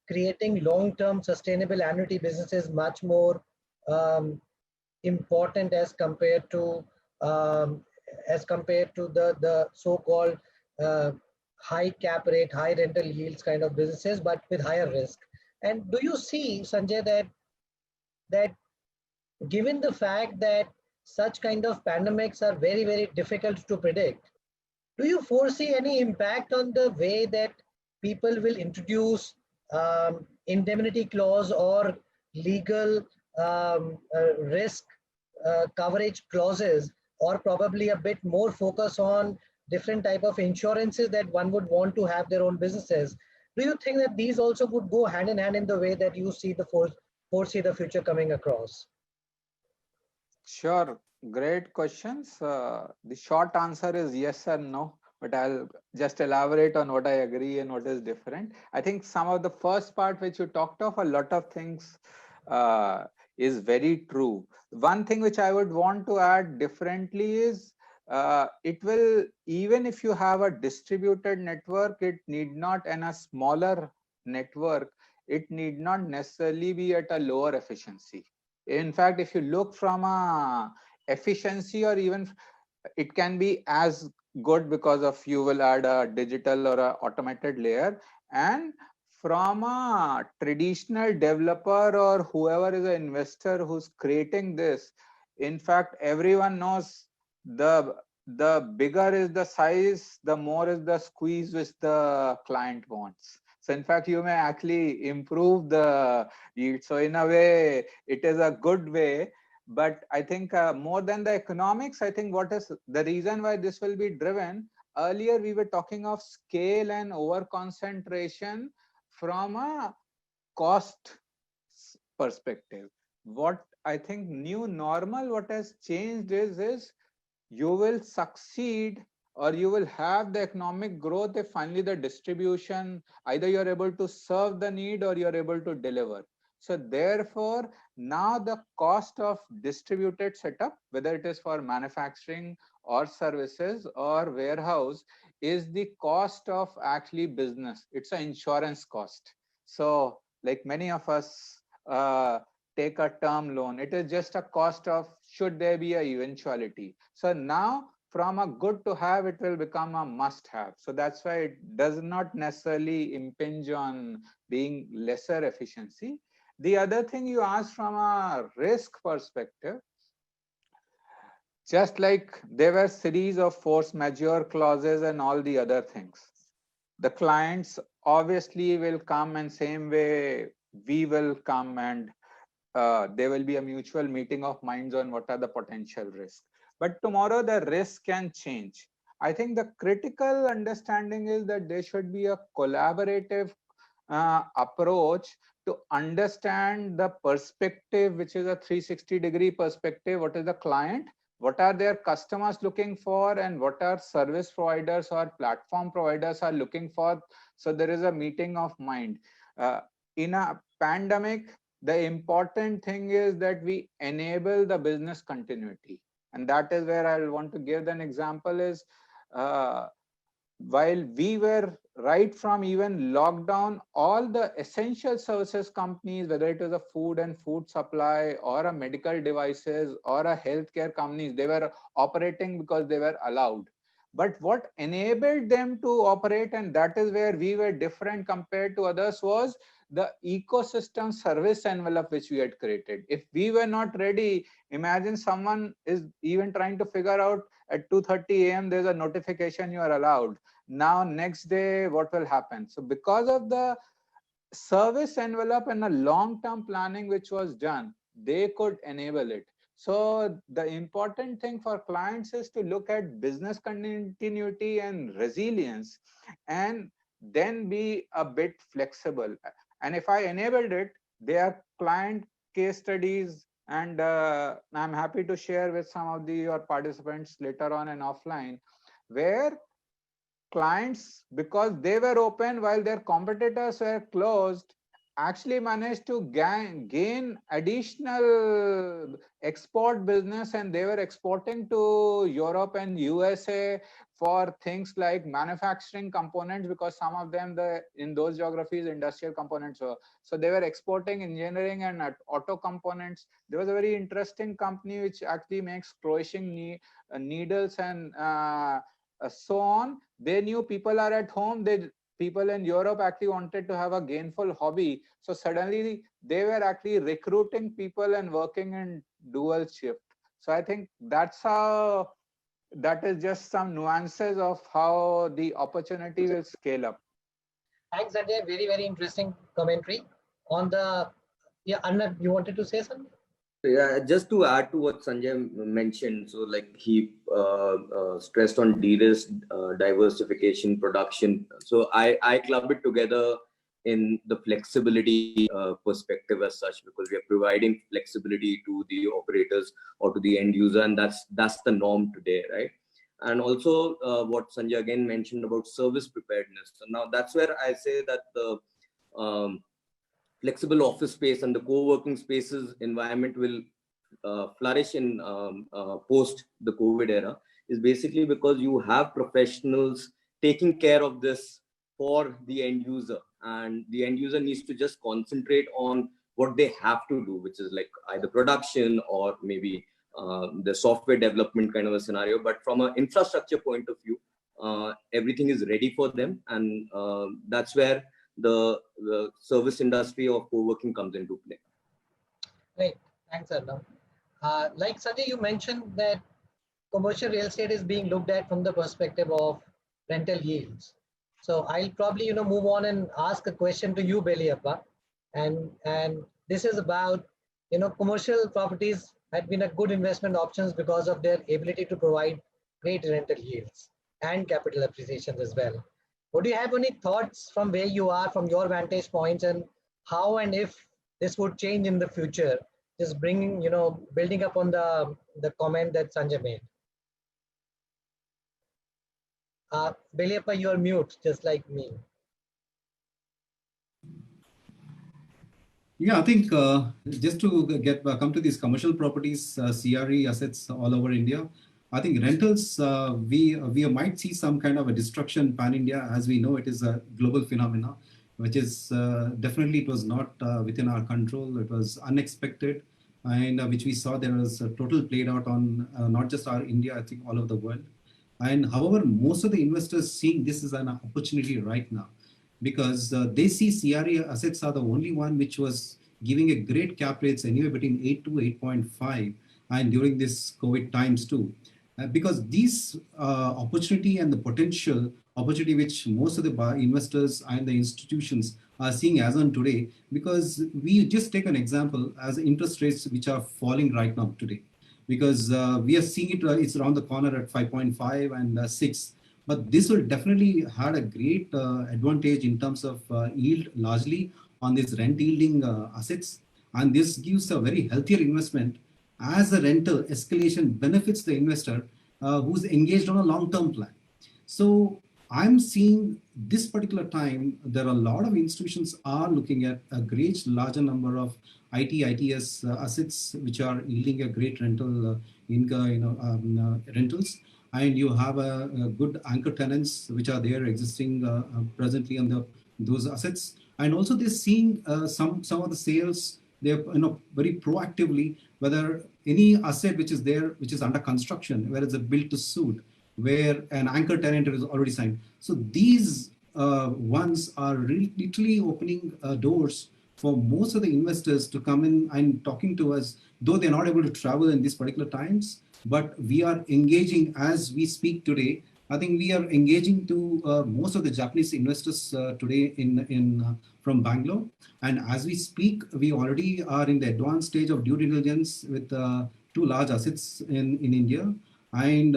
creating long-term sustainable annuity business is much more um, important um, as compared to the so-called uh, high cap rate, high rental yields kind of businesses, but with higher risk? And do you see, Sanjay, that given the fact that such kind of pandemics are very, very difficult to predict, do you foresee any impact on the way that people will introduce indemnity clause or legal risk coverage clauses, or probably a bit more focus on different type of insurances that one would want to have their own businesses? Do you think that these also would go hand in hand in the way that you see foresee the future coming across? Sure, great questions. The short answer is yes and no, but I'll just elaborate on what I agree and what is different. I think some of the first part which you talked of, a lot of things is very true. One thing which I would want to add differently is it will, even if you have a distributed network, it need not, and a smaller network, it need not necessarily be at a lower efficiency. In fact, if you look from a efficiency, or even it can be as good, because of you will add a digital or a automated layer, and from a traditional developer or whoever is an investor who's creating this, in fact everyone knows the bigger is the size, the more is the squeeze which the client wants. So in fact you may actually improve the yield. So in a way it is a good way. But I think more than the economics, I think what is the reason why this will be driven, earlier we were talking of scale and over concentration from a cost perspective. What I think new normal, what has changed is you will succeed, or you will have the economic growth if finally the distribution, either you're able to serve the need or you're able to deliver. So therefore now the cost of distributed setup, whether it is for manufacturing or services or warehouse, is the cost of actually business. It's an insurance cost. So like many of us take a term loan, it is just a cost of should there be a eventuality. So now from a good to have, it will become a must have. So that's why it does not necessarily impinge on being lesser efficiency. The other thing you asked from a risk perspective, just like there were series of force majeure clauses and all the other things, the clients obviously will come, and same way we will come, and there will be a mutual meeting of minds on what are the potential risks. But tomorrow the risk can change. I think the critical understanding is that there should be a collaborative approach to understand the perspective, which is a 360-degree perspective. What is the client? What are their customers looking for, and what are service providers or platform providers are looking for? So there is a meeting of mind. In a pandemic, the important thing is that we enable the business continuity. And that is where I want to give an example is, while we were right from even lockdown, all the essential services companies, whether it was a food and food supply or a medical devices or a healthcare companies, they were operating because they were allowed. But what enabled them to operate, and that is where we were different compared to others, was the ecosystem service envelope which we had created. If we were not ready, imagine someone is even trying to figure out at 2:30 a.m. there's a notification you are allowed. Now next day what will happen? So because of the service envelope and a long-term planning which was done, they could enable it. So the important thing for clients is to look at business continuity and resilience, and then be a bit flexible. And if I enabled it, there are client case studies, and I'm happy to share with some of your participants later on and offline, where clients, because they were open while their competitors were closed, actually managed to gain additional export business, and they were exporting to Europe and USA for things like manufacturing components, because some of them in those geographies industrial components were. So they were exporting engineering and auto components. There was a very interesting company which actually makes crocheting needles and so on. They knew people are at home. People in Europe actually wanted to have a gainful hobby. So suddenly they were actually recruiting people and working in dual shift. So I think that is just some nuances of how the opportunity will scale up. Thanks, Sanjay. Very, very interesting commentary on the, yeah, Anna, you wanted to say something? Yeah, just to add to what Sanjay mentioned, so like he stressed on de-risk, diversification, production. So I club it together in the flexibility perspective as such, because we are providing flexibility to the operators or to the end user, and that's the norm today, right? And also what Sanjay again mentioned about service preparedness. So now that's where I say that the flexible office space and the co-working spaces environment will flourish in post the COVID era, is basically because you have professionals taking care of this for the end user, and the end user needs to just concentrate on what they have to do, which is like either production or maybe the software development kind of a scenario. But from an infrastructure point of view, everything is ready for them, and that's where the service industry of co-working comes into play. Great, thanks, Arnav. Like Sanjay, you mentioned that commercial real estate is being looked at from the perspective of rental yields. So I'll probably move on and ask a question to you, Beliappa, and this is about commercial properties had been a good investment options because of their ability to provide great rental yields and capital appreciations as well. Would you have any thoughts from where you are, from your vantage points, and how and if this would change in the future? Just bringing, building up on the comment that Sanjay made. Beliappa, you are mute, just like me. Yeah, I think just to come to these commercial properties, CRE assets all over India, I think rentals, we might see some kind of a destruction pan-India. As we know, it is a global phenomena, which is definitely, it was not within our control. It was unexpected, and which we saw there was a total played out on not just our India, I think all over the world. And however, most of the investors seeing this as an opportunity right now, because they see CRE assets are the only one which was giving a great cap rates anywhere between 8 to 8.5, and during this COVID times too. Because these opportunity and the potential opportunity which most of the investors and the institutions are seeing as on today, because we just take an example as interest rates which are falling right now today, because we are seeing it, it's around the corner at 5.5 and 6. But this will definitely had a great advantage in terms of yield largely on these rent yielding assets. And this gives a very healthier investment as the rental escalation benefits the investor who's engaged on a long-term plan. So I'm seeing this particular time, there are a lot of institutions are looking at a great larger number of ITS assets, which are yielding a great rental income, rentals. And you have a good anchor tenants, which are there existing presently on those assets. And also they're seeing some of the sales, they're very proactively, whether any asset which is there, which is under construction, where it's a built to suit, where an anchor tenant is already signed. So these ones are really literally opening doors for most of the investors to come in and talking to us, though they're not able to travel in these particular times, but we are engaging as we speak today. I think we are engaging to most of the Japanese investors today from Bangalore. And as we speak, we already are in the advanced stage of due diligence with 2 large assets in India. And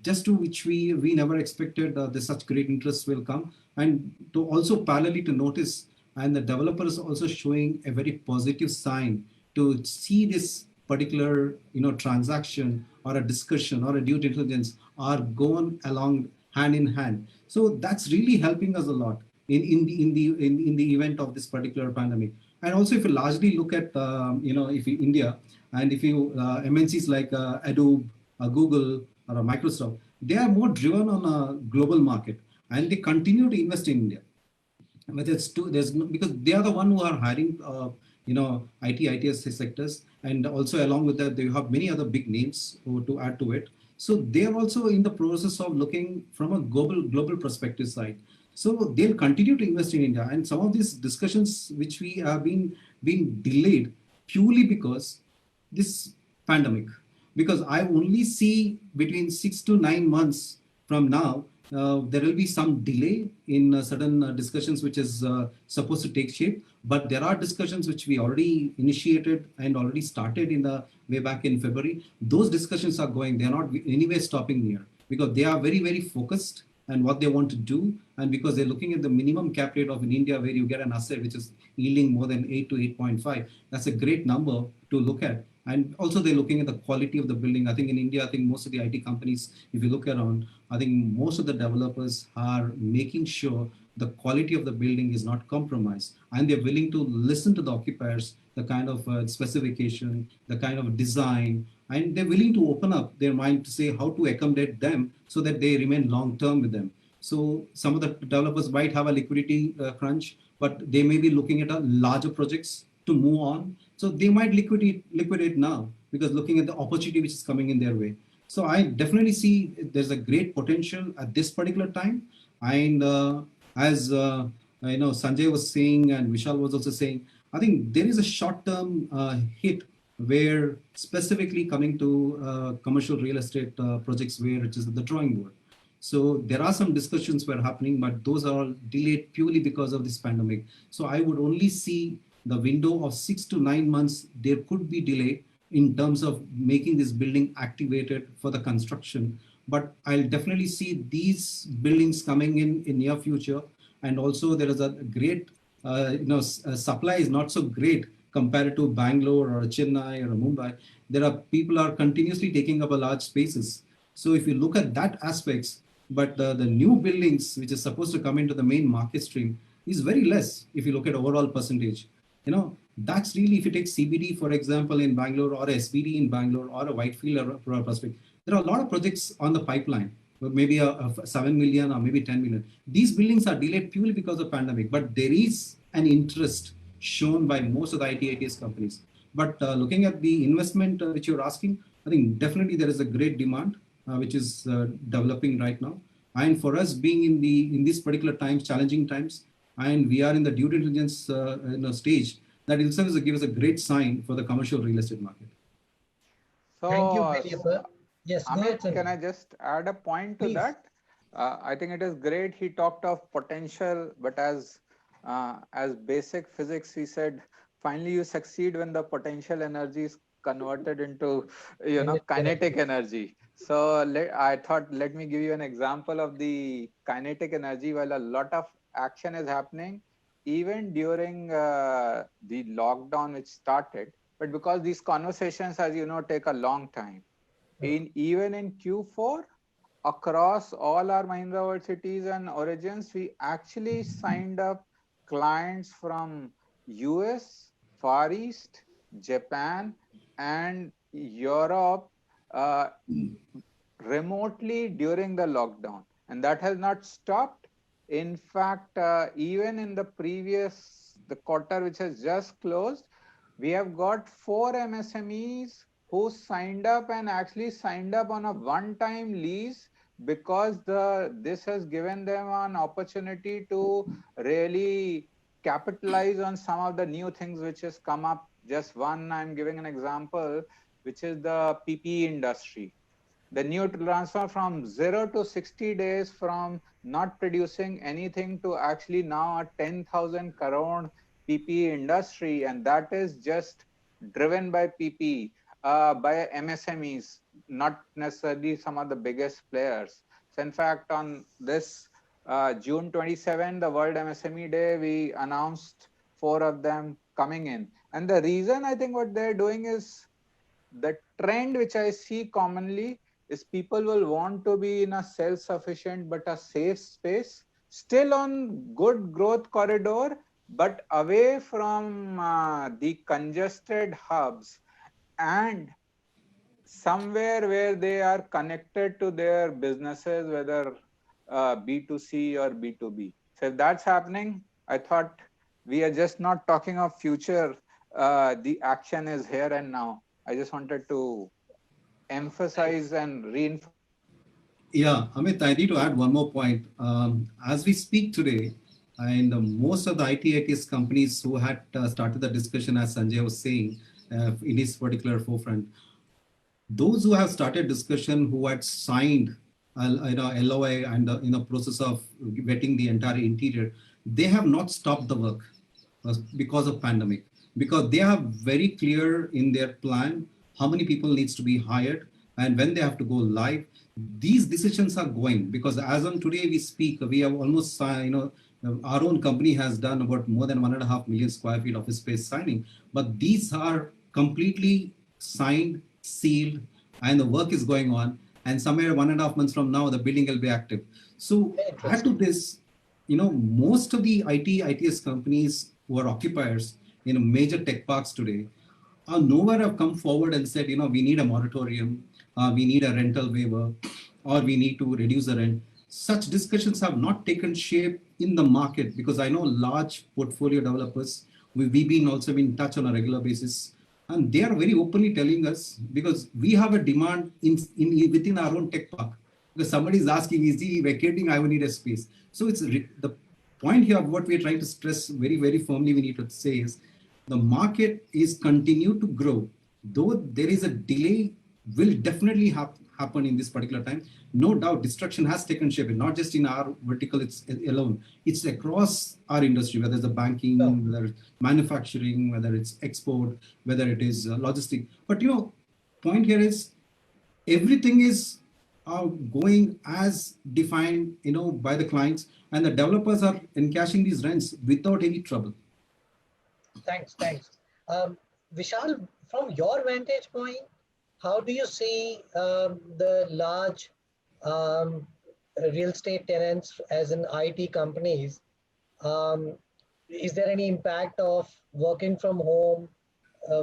just to which we never expected such great interest will come. And to also parallelly to notice, and the developers also showing a very positive sign to see this particular transaction or a discussion or a due diligence are going along hand in hand. So that's really helping us a lot in the event of this particular pandemic. And also, if you largely look at if you India, and if you MNCs like Adobe, Google, or Microsoft, they are more driven on a global market, and they continue to invest in India. But there's no, because they are the one who are hiring ITS sectors, and also along with that they have many other big names to add to it. So they are also in the process of looking from a global perspective side. So they'll continue to invest in India, and some of these discussions which we have been delayed purely because this pandemic. Because I only see between 6 to 9 months from now, there will be some delay in certain discussions which is supposed to take shape. But there are discussions which we already initiated and already started in the way back in February. Those discussions are going. They're not anywhere stopping here, because they are very, very focused and what they want to do. And because they're looking at the minimum cap rate of in India, where you get an asset which is yielding more than 8 to 8.5. That's a great number to look at. And also they're looking at the quality of the building. I think in India, I think most of the IT companies, if you look around, I think most of the developers are making sure the quality of the building is not compromised. And they're willing to listen to the occupiers, the kind of specification, the kind of design, and they're willing to open up their mind to say how to accommodate them so that they remain long-term with them. So some of the developers might have a liquidity crunch, but they may be looking at larger projects to move on. So they might liquidate now, because looking at the opportunity which is coming in their way. So I definitely see there's a great potential at this particular time. And as Sanjay was saying, and Vishal was also saying, I think there is a short-term hit where specifically coming to commercial real estate projects where it is the drawing board. So there are some discussions were happening, but those are all delayed purely because of this pandemic. So I would only see the window of 6 to 9 months, there could be delay in terms of making this building activated for the construction. But I'll definitely see these buildings coming in near future. And also there is a great, supply is not so great compared to Bangalore or Chennai or Mumbai. There are people are continuously taking up a large spaces. So if you look at that aspects, but the new buildings which is supposed to come into the main market stream is very less if you look at overall percentage. That's really, if you take CBD, for example, in Bangalore, or SBD in Bangalore, or a Whitefield or Prospect, There are a lot of projects on the pipeline, maybe a 7 million or maybe 10 million. These buildings are delayed purely because of pandemic, but there is an interest shown by most of the IT/ITES companies. But looking at the investment which you're asking, I think definitely there is a great demand which is developing right now. And for us being in these particular times, challenging times, and we are in the due diligence stage, that itself gives us a great sign for the commercial real estate market. Thank you, So, Benyaper. Yes, go ahead, Amit, can I Sanjay. just add a point to Please. that? I think it is great. He talked of potential, but as basic physics, he said, finally you succeed when the potential energy is converted into, kinetic energy. So I thought, let me give you an example of the kinetic energy. While a lot of action is happening, even during the lockdown which started, but because these conversations, as you know, take a long time. Even in Q4, across all our Mahindra World cities and origins, we actually signed up clients from US, Far East, Japan, and Europe uh, remotely during the lockdown. And that has not stopped. In fact, even in the quarter which has just closed, we have got 4 MSMEs who signed up and actually signed up on a one-time lease because this has given them an opportunity to really capitalize on some of the new things which has come up. Just one, I'm giving an example, which is the PPE industry. The new transfer from 0 to 60 days from not producing anything to actually now a 10,000 crore PPE industry, and that is just driven by PPE, by MSMEs, not necessarily some of the biggest players. So in fact, on this June 27, the World MSME Day, we announced 4 of them coming in. And the reason I think what they're doing is the trend which I see commonly is people will want to be in a self-sufficient but a safe space, still on good growth corridor, but away from the congested hubs and somewhere where they are connected to their businesses, whether B2C or B2B. So if that's happening, I thought we are just not talking of future. The action is here and now. I just wanted to emphasize and reinforce. Yeah, Amit, I need to add one more point. As we speak today, and most of the IT/ITES companies who had started the discussion, as Sanjay was saying, in his particular forefront, those who have started discussion, who had signed LOI and in the process of vetting the entire interior, they have not stopped the work because of pandemic, because they are very clear in their plan how many people needs to be hired and when they have to go live. These decisions are going, because as on today we speak, we have almost our own company has done about more than 1.5 million square feet office space signing, but these are completely signed, sealed, and the work is going on, and somewhere 1.5 months from now the building will be active. So add to this, most of the ITS companies who are occupiers in major tech parks today are nowhere have come forward and said, we need a moratorium, we need a rental waiver, or we need to reduce the rent. Such discussions have not taken shape in the market, because I know large portfolio developers, we've been also in touch on a regular basis, and they are very openly telling us, because we have a demand within our own tech park. Because somebody is asking, is he vacating? I will need a space. So it's the point here of what we're trying to stress very, very firmly, we need to say is, the market is continue to grow, though there is a delay will definitely happen in this particular time. No doubt destruction has taken shape, not just in our vertical alone, it's across our industry, whether it's the banking, whether it's manufacturing, whether it's export, whether it is logistic. But point here is everything is going as defined by the clients, and the developers are encashing these rents without any trouble. Thanks. Vishal, from your vantage point, how do you see the large real estate tenants as in IT companies? Is there any impact of working from home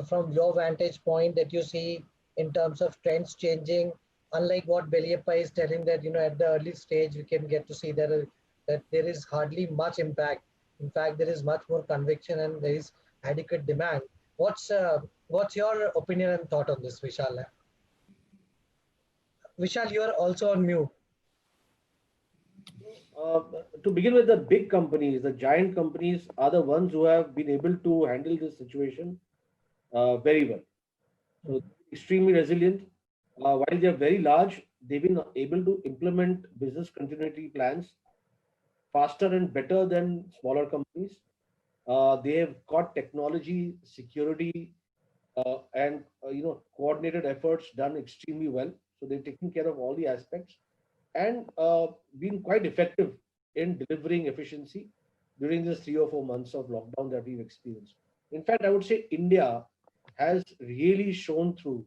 from your vantage point that you see in terms of trends changing unlike what Beliappa is telling that, at the early stage, we can get to see that there is hardly much impact. In fact, there is much more conviction and there is adequate demand. What's your opinion and thought on this, Vishal? Vishal, you are also on mute. Uh, to begin with, the big companies, the giant companies, are the ones who have been able to handle this situation very well. So extremely resilient. While they are very large, they've been able to implement business continuity plans faster and better than smaller companies. They have got technology, security, and coordinated efforts done extremely well. So they've taken care of all the aspects and been quite effective in delivering efficiency during this 3 or 4 months of lockdown that we've experienced. In fact, I would say India has really shown through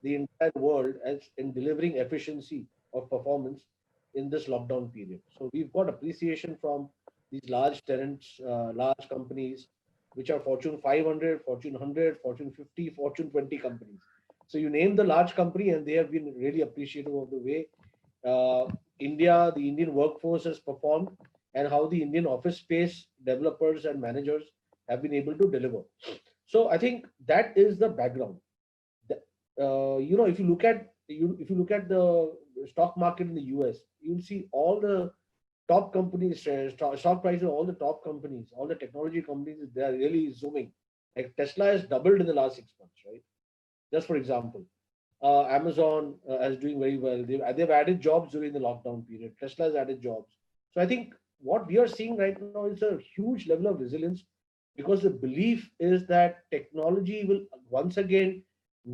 the entire world as in delivering efficiency of performance in this lockdown period. So we've got appreciation from these large tenants, large companies, which are Fortune 500, Fortune 100, Fortune 50, Fortune 20 companies. So you name the large company, and they have been really appreciative of the way the Indian workforce has performed, and how the Indian office space developers and managers have been able to deliver. So I think that is the background. If you look at the stock market in the US, you'll see all the top companies, stock prices of all the top companies, all the technology companies, they are really zooming. Like Tesla has doubled in the last 6 months, right? Just for example. Amazon is doing very well. They've added jobs during the lockdown period. Tesla has added jobs. So I think what we are seeing right now is a huge level of resilience, because the belief is that technology will once again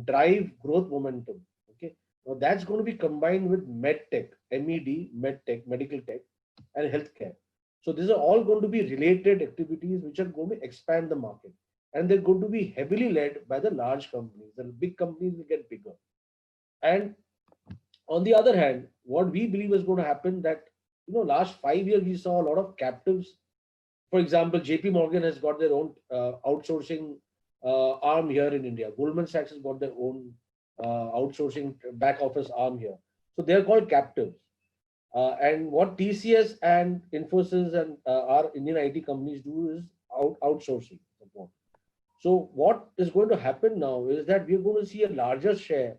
drive growth momentum. Okay. Now that's going to be combined with medtech, medtech, medical tech, and healthcare. So these are all going to be related activities which are going to expand the market. And they're going to be heavily led by the large companies. The big companies will get bigger. And on the other hand, what we believe is going to happen, that last 5 years we saw a lot of captives. For example, JP Morgan has got their own outsourcing arm here in India. Goldman Sachs has got their own outsourcing back office arm here. So they're called captives. And what TCS and Infosys and our Indian IT companies do is outsourcing support. So what is going to happen now is that we're going to see a larger share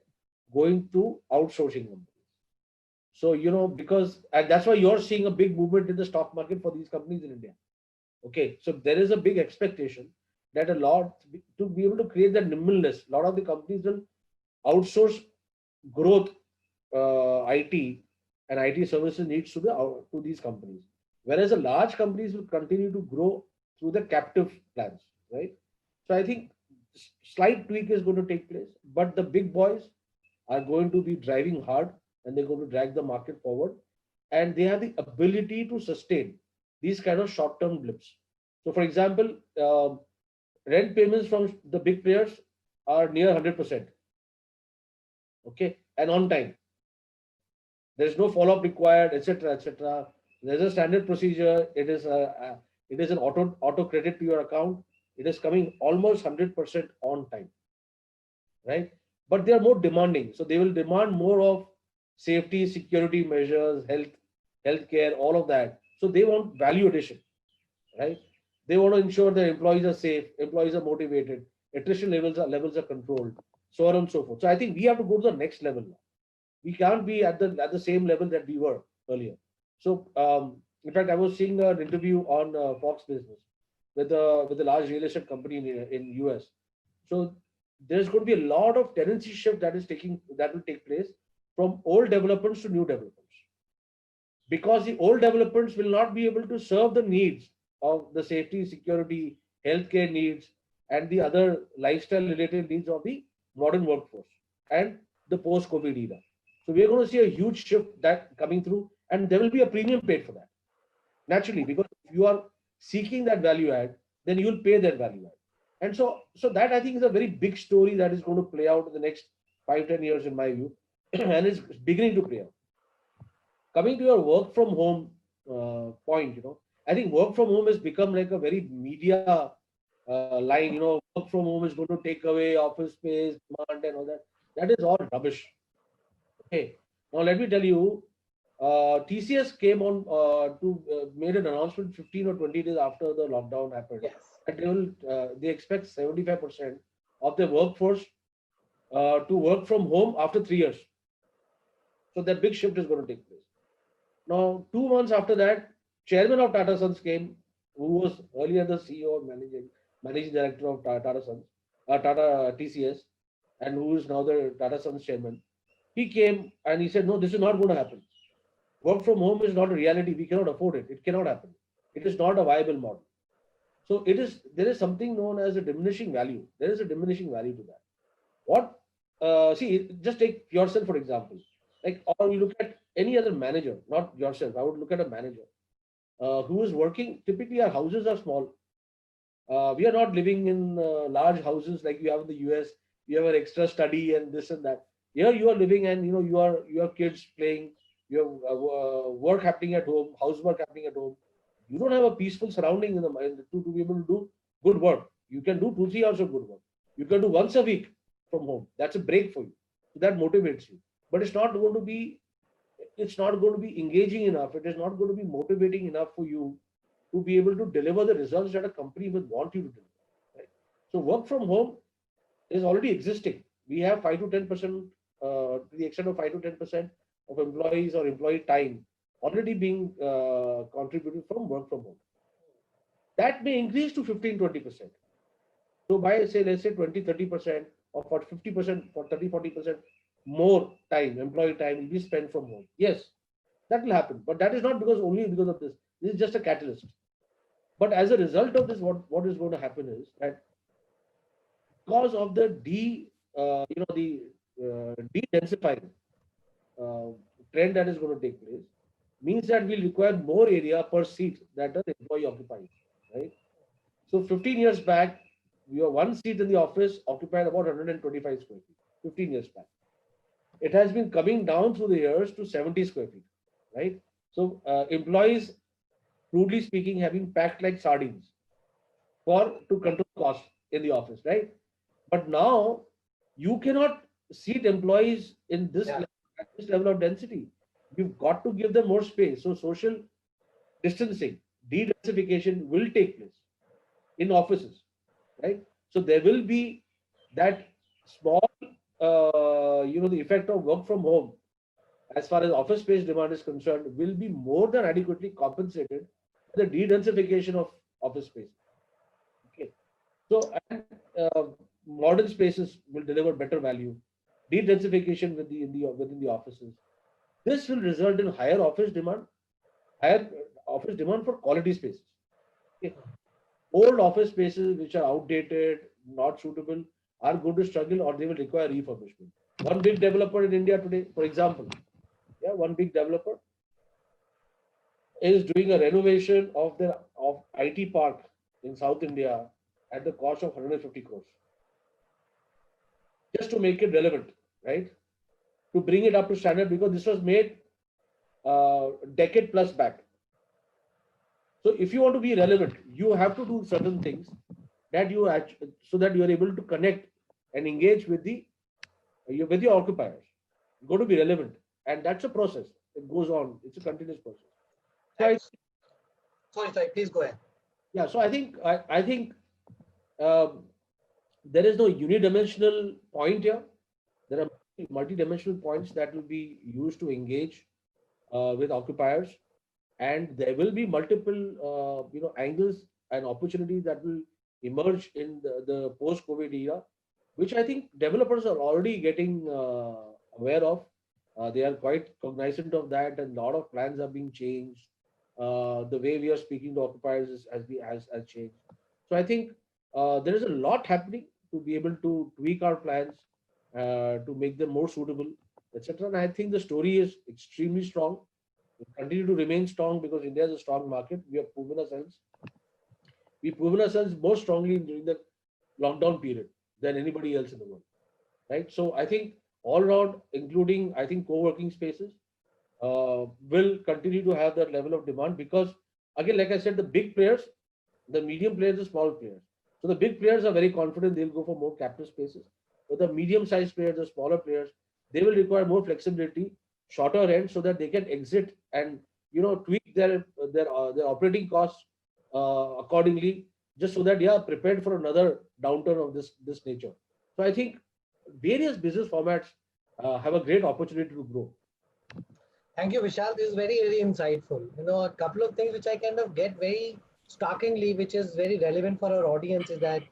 going to outsourcing companies. So, and that's why you're seeing a big movement in the stock market for these companies in India. Okay, so there is a big expectation that to be able to create that nimbleness, a lot of the companies will outsource growth, IT and IT services needs to these companies. Whereas the large companies will continue to grow through the captive plans, right? So I think slight tweak is going to take place, but the big boys are going to be driving hard, and they're going to drag the market forward, and they have the ability to sustain these kind of short-term blips. So for example, rent payments from the big players are near 100%. Okay, and on time. There's no follow-up required, etc., etc. There's a standard procedure. It is an auto credit to your account. It is coming almost 100% on time, right? But they are more demanding. So they will demand more of safety, security measures, healthcare, all of that. So they want value addition, right? They want to ensure their employees are safe, employees are motivated, attrition levels are controlled, so on and so forth. So I think we have to go to the next level now. We can't be at the same level that we were earlier. So in fact, I was seeing an interview on Fox Business with a large real estate company in US. So there's going to be a lot of tenancy shift that will take place from old developments to new developments, because the old developments will not be able to serve the needs of the safety, security, healthcare needs, and the other lifestyle related needs of the modern workforce and the post-COVID era. So we're going to see a huge shift that coming through, and there will be a premium paid for that. Naturally, because if you are seeking that value add, then you will pay that value add. And so that I think is a very big story that is going to play out in the next 5-10 years, in my view, and it's beginning to play out. Coming to your work from home point, I think work from home has become like a very media line. Work from home is going to take away office space, demand, and all that. That is all rubbish. Okay, Now, let me tell you, TCS came on made an announcement 15 or 20 days after the lockdown happened. Yes. And they expect 75% of their workforce to work from home after 3 years. So that big shift is going to take place. Now, 2 months after that, chairman of Tata Sons came, who was earlier the CEO and managing director of Tata Sons, Tata TCS, and who is now the Tata Sons chairman. He came and he said, no, this is not going to happen. Work from home is not a reality. We cannot afford it. It cannot happen. It is not a viable model. So there is something known as a diminishing value. There is a diminishing value to that. See, just take yourself, for example. Like, or you look at any other manager, not yourself. I would look at a manager who is working. Typically, our houses are small. We are not living in large houses like you have in the US. You have an extra study and this and that. Here you are living, and you have kids playing. You have work happening at home, housework happening at home. You don't have a peaceful surrounding to be able to do good work. You can do 2-3 hours of good work. You can do once a week from home. That's a break for you. So that motivates you. But it's not going to be engaging enough. It is not going to be motivating enough for you to be able to deliver the results that a company would want you to deliver. Right? So work from home is already existing. We have 5 to 10%, to the extent of 5 to 10% of employees or employee time already being contributed from work from home. That may increase to 15-20%. So by let's say 20-30% or 50%, for 30-40% more time, employee time will be spent from home. Yes, that will happen, but that is not only because of this. This is just a catalyst. But as a result of this, what is going to happen is that because of the de-densifying trend that is going to take place, means that we'll require more area per seat that an employee occupies, right? So 15 years back, your one seat in the office occupied about 125 square feet, 15 years back. It has been coming down through the years to 70 square feet, right? So employees, crudely speaking, have been packed like sardines to control costs in the office, right? But now you cannot seat employees in this level of density. You've got to give them more space. So social distancing, de-densification will take place in offices, right? So there will be that small, the effect of work from home as far as office space demand is concerned will be more than adequately compensated by the de-densification of office space. Okay. So modern spaces will deliver better value, de-densification within the offices. This will result in higher office demand for quality spaces. Okay. Old office spaces which are outdated, not suitable, are going to struggle, or they will require refurbishment. One big developer in India today, for example, one big developer is doing a renovation of IT park in South India at the cost of 150 crores. Just to make it relevant, right? To bring it up to standard, because this was made decade plus back. So if you want to be relevant, you have to do certain things that so that you are able to connect and engage with your occupiers. You've got to be relevant, and that's a process. It goes on. It's a continuous process. So sorry, please go ahead. Yeah, so I think there is no unidimensional point here. There are multi-dimensional points that will be used to engage with occupiers, and there will be multiple angles and opportunities that will emerge in the post-COVID era, which I think developers are already getting aware of. They are quite cognizant of that, and a lot of plans are being changed. The way we are speaking to occupiers has changed. So I think there is a lot happening to be able to tweak our plans to make them more suitable, etc. And I think the story is extremely strong. We continue to remain strong because India is a strong market. We have proven ourselves. We've proven ourselves more strongly during the lockdown period than anybody else in the world, right? So I think all around, including I think co-working spaces, will continue to have that level of demand because, again, like I said, the big players, the medium players, the small players. So the big players are very confident they'll go for more captive spaces. But the medium-sized players, the smaller players, they will require more flexibility shorter end so that they can exit and tweak their operating costs accordingly, just so that they are prepared for another downturn of this nature. So I think various business formats have a great opportunity to grow. Thank you, Vishal. This is very, very insightful. A couple of things which I kind of get very starkingly, which is very relevant for our audience, is that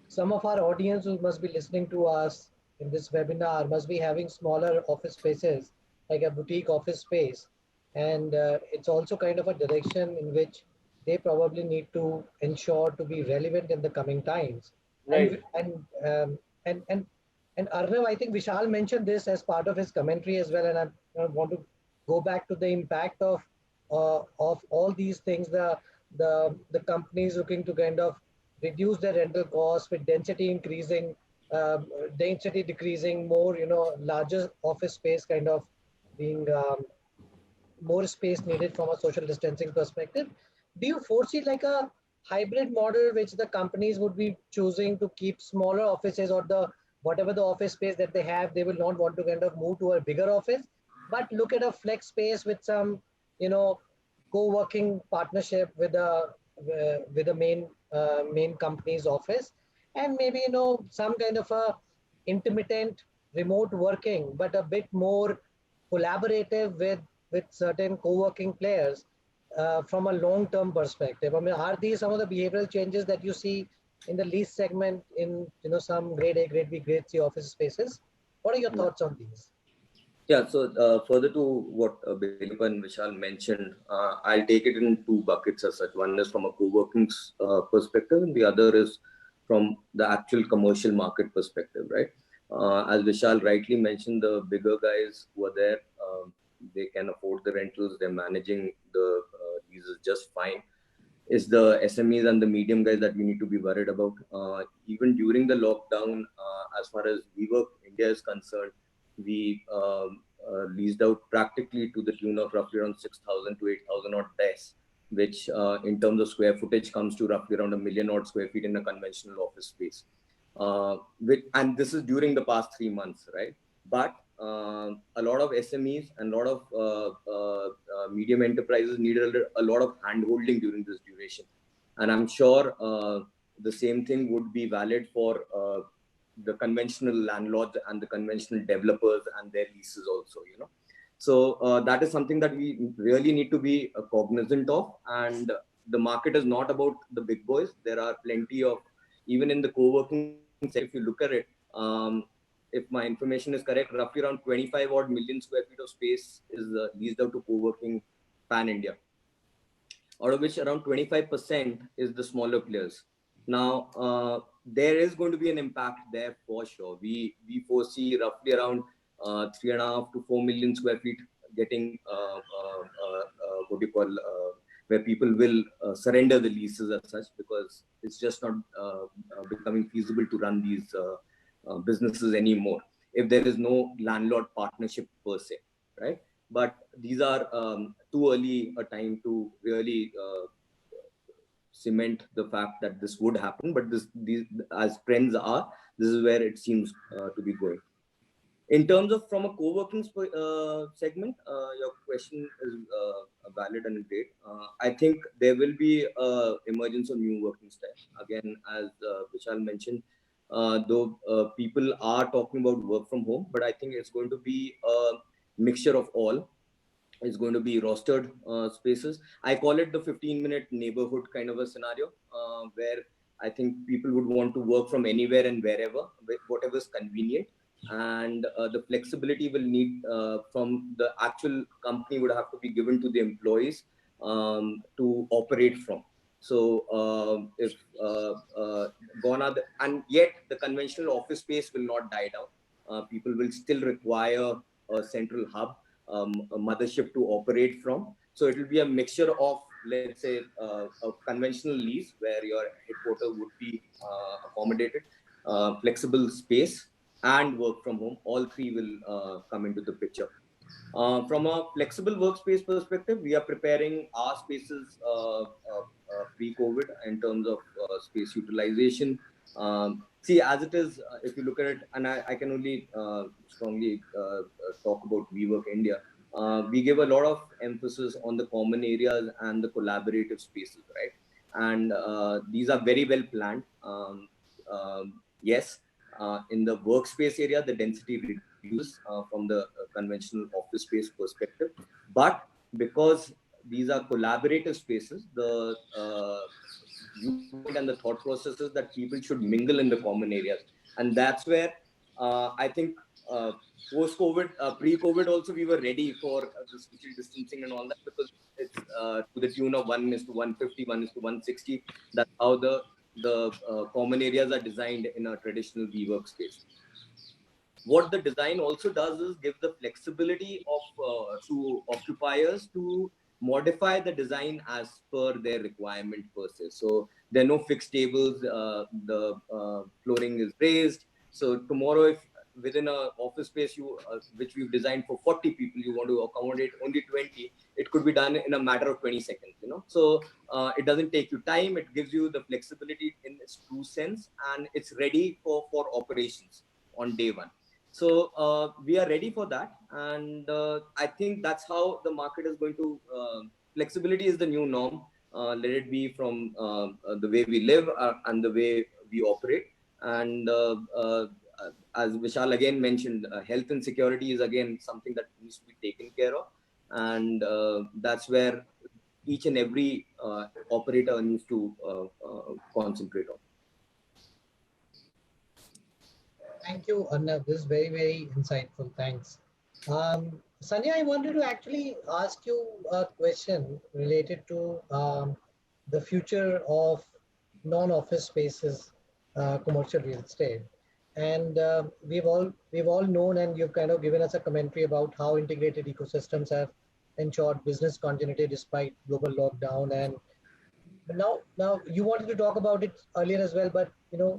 some of our audience who must be listening to us in this webinar must be having smaller office spaces, like a boutique office space. And it's also kind of a direction in which they probably need to ensure to be relevant in the coming times. Right. And Arnav, I think Vishal mentioned this as part of his commentary as well, and I want to go back to the impact of all these things. The companies looking to kind of reduce their rental costs with density increasing, density decreasing, more larger office space kind of being more space needed from a social distancing perspective. Do you foresee like a hybrid model which the companies would be choosing to keep smaller offices, or the whatever the office space that they have, they will not want to kind of move to a bigger office, but look at a flex space with some co-working partnership with the main company's office, and maybe some kind of a intermittent remote working, but a bit more collaborative with certain co-working players from a long-term perspective. I mean, are these some of the behavioral changes that you see in the lease segment in some grade A, grade B, grade C office spaces? What are your thoughts on these? Yeah, so further to what Belipa and Vishal mentioned, I'll take it in two buckets as such. One is from a co-working perspective, and the other is from the actual commercial market perspective, right? As Vishal rightly mentioned, the bigger guys who are there, they can afford the rentals, they're managing the leases just fine. It's the SMEs and the medium guys that we need to be worried about. Even during the lockdown, as far as WeWork India is concerned, we leased out practically to the tune of roughly around 6,000 to 8,000 odd desks, which in terms of square footage comes to roughly around 1 million odd square feet in a conventional office space. And this is during the past 3 months, right? But a lot of SMEs and a lot of medium enterprises needed a lot of hand-holding during this duration. And I'm sure the same thing would be valid for the conventional landlords and the conventional developers and their leases also, So that is something that we really need to be cognizant of. And the market is not about the big boys. There are plenty of, even in the co-working sector, if you look at it, if my information is correct, roughly around 25 odd million square feet of space is leased out to co-working pan-India, out of which around 25% is the smaller players. Now, there is going to be an impact there for sure. We foresee roughly around 3.5 to 4 million square feet getting what do you call where people will surrender the leases as such, because it's just not becoming feasible to run these businesses anymore if there is no landlord partnership per se, right? But these are too early a time to really cement the fact that this would happen. But these as trends are, this is where it seems to be going. In terms of from a co-working segment, your question is valid and great. I think there will be emergence of new working styles. Again, as Vishal mentioned, though people are talking about work from home, but I think it's going to be a mixture of all. It's going to be rostered spaces. I call it the 15-minute neighborhood kind of a scenario, where I think people would want to work from anywhere and wherever, whatever is convenient. And the flexibility will need from the actual company would have to be given to the employees to operate from. So if gone are and yet the conventional office space will not die down. People will still require a central hub, a mothership to operate from. So it will be a mixture of, let's say, a conventional lease where your headquarters would be accommodated, flexible space, and work from home. All three will come into the picture. From a flexible workspace perspective, we are preparing our spaces pre-COVID in terms of space utilization. See, as it is, if you look at it, and I can only strongly talk about WeWork India. we give a lot of emphasis on the common areas and the collaborative spaces, right? And these are very well planned. Yes, in the workspace area, the density reduces from the conventional office space perspective. But because these are collaborative spaces, the viewpoint and the thought processes that people should mingle in the common areas. And that's where I think post-COVID, pre-COVID also, we were ready for the social distancing and all that, because it's to the tune of 1:150, 1:160. That's how the common areas are designed in a traditional WeWork space. What the design also does is give the flexibility of to occupiers to modify the design as per their requirement per se. So there are no fixed tables, the flooring is raised. So tomorrow, if within a office space which we've designed for 40 people, you want to accommodate only 20, it could be done in a matter of 20 seconds, you know. So it doesn't take you time, it gives you the flexibility in its true sense, and it's ready for operations on day one. So we are ready for that, and I think that's how the market is going to. Flexibility is the new norm. Let it be from the way we live and the way we operate. And as Vishal again mentioned, health and security is again something that needs to be taken care of, and that's where each and every operator needs to concentrate on. Thank you, Arnav. This is very, very insightful. Thanks. Sanya, I wanted to actually ask you a question related to the future of non-office spaces, commercial real estate. And we've all known, and you've kind of given us a commentary about how integrated ecosystems have ensured business continuity despite global lockdown. And but now you wanted to talk about it earlier as well, but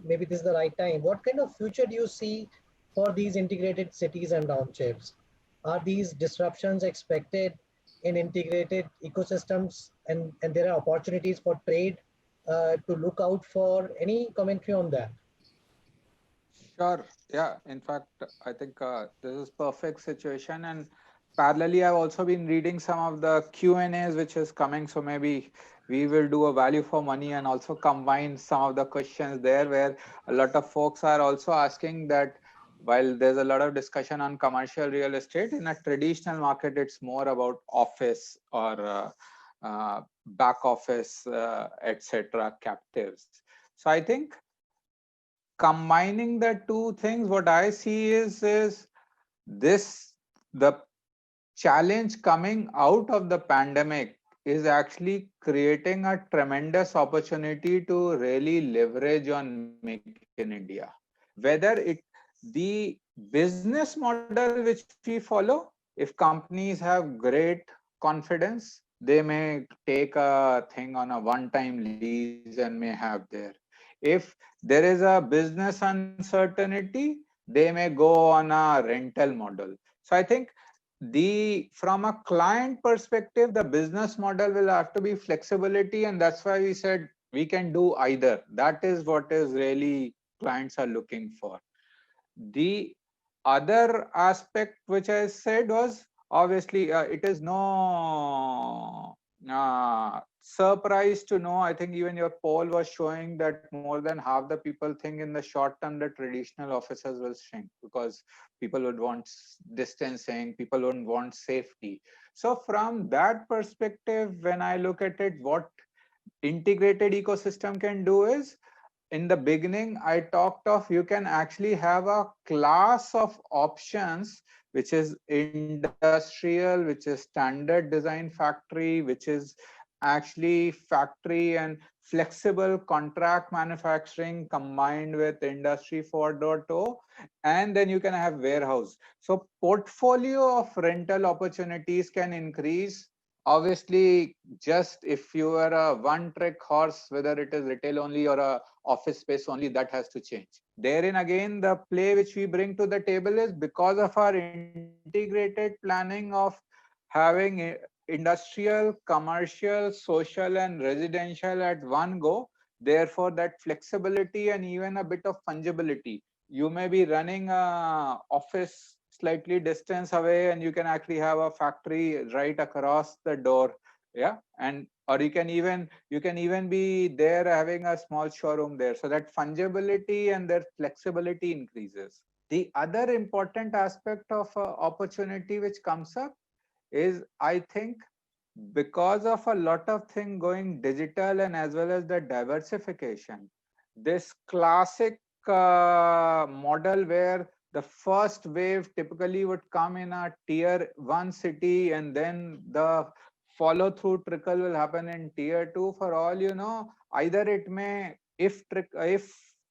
maybe this is the right time. What kind of future do you see for these integrated cities and townships? Are these disruptions expected in integrated ecosystems, and there are opportunities for trade to look out for? Any commentary on that? Sure. Yeah. In fact, I think this is perfect situation. And parallelly, I've also been reading some of the Q&As which is coming. So maybe we will do a value for money and also combine some of the questions there, where a lot of folks are also asking that while there's a lot of discussion on commercial real estate, in a traditional market, it's more about office or back office, etc., captives. So I think combining the two things, what I see is this, the challenge coming out of the pandemic is actually creating a tremendous opportunity to really leverage on Make in India. Whether it the business model which we follow, if companies have great confidence, they may take a thing on a one-time lease and may have there. If there is a business uncertainty, they may go on a rental model. So I think from a client perspective, the business model will have to be flexibility, and that's why we said we can do either. That is what is really clients are looking for. The other aspect which I said was, obviously it is no surprise to know, I think even your poll was showing that more than half the people think in the short term the traditional offices will shrink, because people would want distancing, people would want safety. So from that perspective, when I look at it, what integrated ecosystem can do is, in the beginning, I talked of you can actually have a class of options, which is industrial, which is standard design factory, which is actually factory and flexible contract manufacturing combined with industry 4.0, and then you can have warehouse. So portfolio of rental opportunities can increase. Obviously, just if you are a one-trick horse, whether it is retail only or a office space only, that has to change. Therein again, the play which we bring to the table is because of our integrated planning of having industrial, commercial, social, and residential at one go. Therefore, that flexibility and even a bit of fungibility. You may be running a office slightly distance away, and you can actually have a factory right across the door. Yeah, and or you can even be there having a small showroom there, so that fungibility and their flexibility increases. The other important aspect of opportunity which comes up is, I think, because of a lot of things going digital and as well as the diversification, this classic model where the first wave typically would come in a tier 1 city, and then the follow through trickle will happen in tier 2. For all you know, either it may, if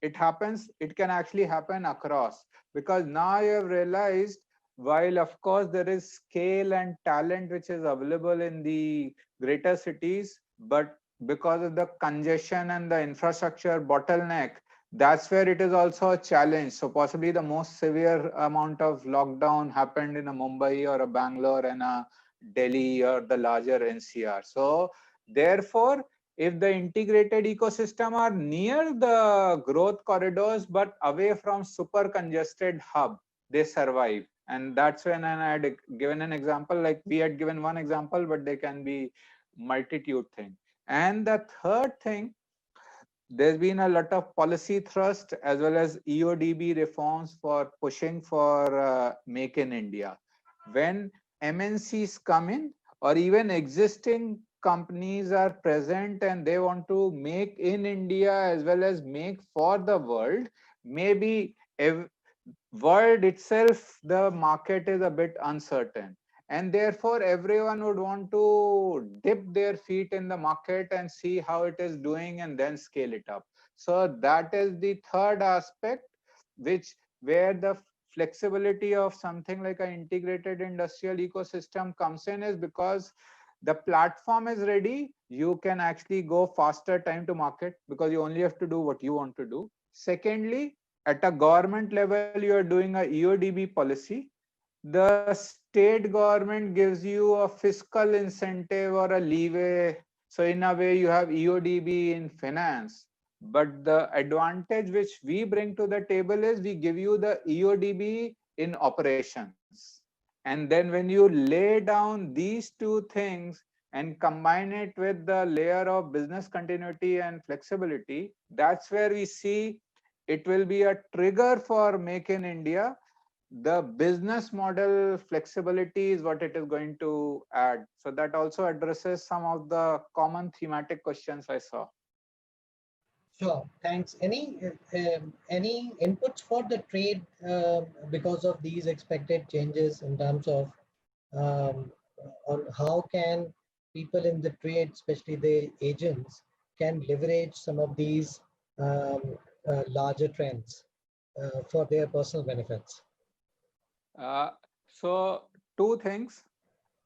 it happens, it can actually happen across, because now you have realized, while of course there is scale and talent which is available in the greater cities, but because of the congestion and the infrastructure bottleneck, that's where it is also a challenge. So possibly the most severe amount of lockdown happened in a Mumbai or a Bangalore and a Delhi or the larger NCR. So therefore, if the integrated ecosystem are near the growth corridors but away from super congested hub, they survive. And that's when I had given an example, like we had given one example, but they can be multitude thing. And the third thing, there's been a lot of policy thrust as well as EODB reforms for pushing for Make in India. When MNCs come in, or even existing companies are present and they want to make in India as well as make for the world, maybe world itself, the market is a bit uncertain, and therefore everyone would want to dip their feet in the market and see how it is doing and then scale it up. So that is the third aspect, which where the flexibility of something like an integrated industrial ecosystem comes in, is because the platform is ready, you can actually go faster time to market because you only have to do what you want to do. Secondly, at a government level, you are doing a EODB policy. The state government gives you a fiscal incentive or a leeway. So in a way, you have EODB in finance. But the advantage which we bring to the table is we give you the EODB in operations. And then when you lay down these two things and combine it with the layer of business continuity and flexibility, that's where we see it will be a trigger for Make in India. The business model flexibility is what it is going to add. So that also addresses some of the common thematic questions I saw. Sure, thanks. Any inputs for the trade because of these expected changes in terms of on how can people in the trade, especially the agents, can leverage some of these larger trends for their personal benefits? So two things.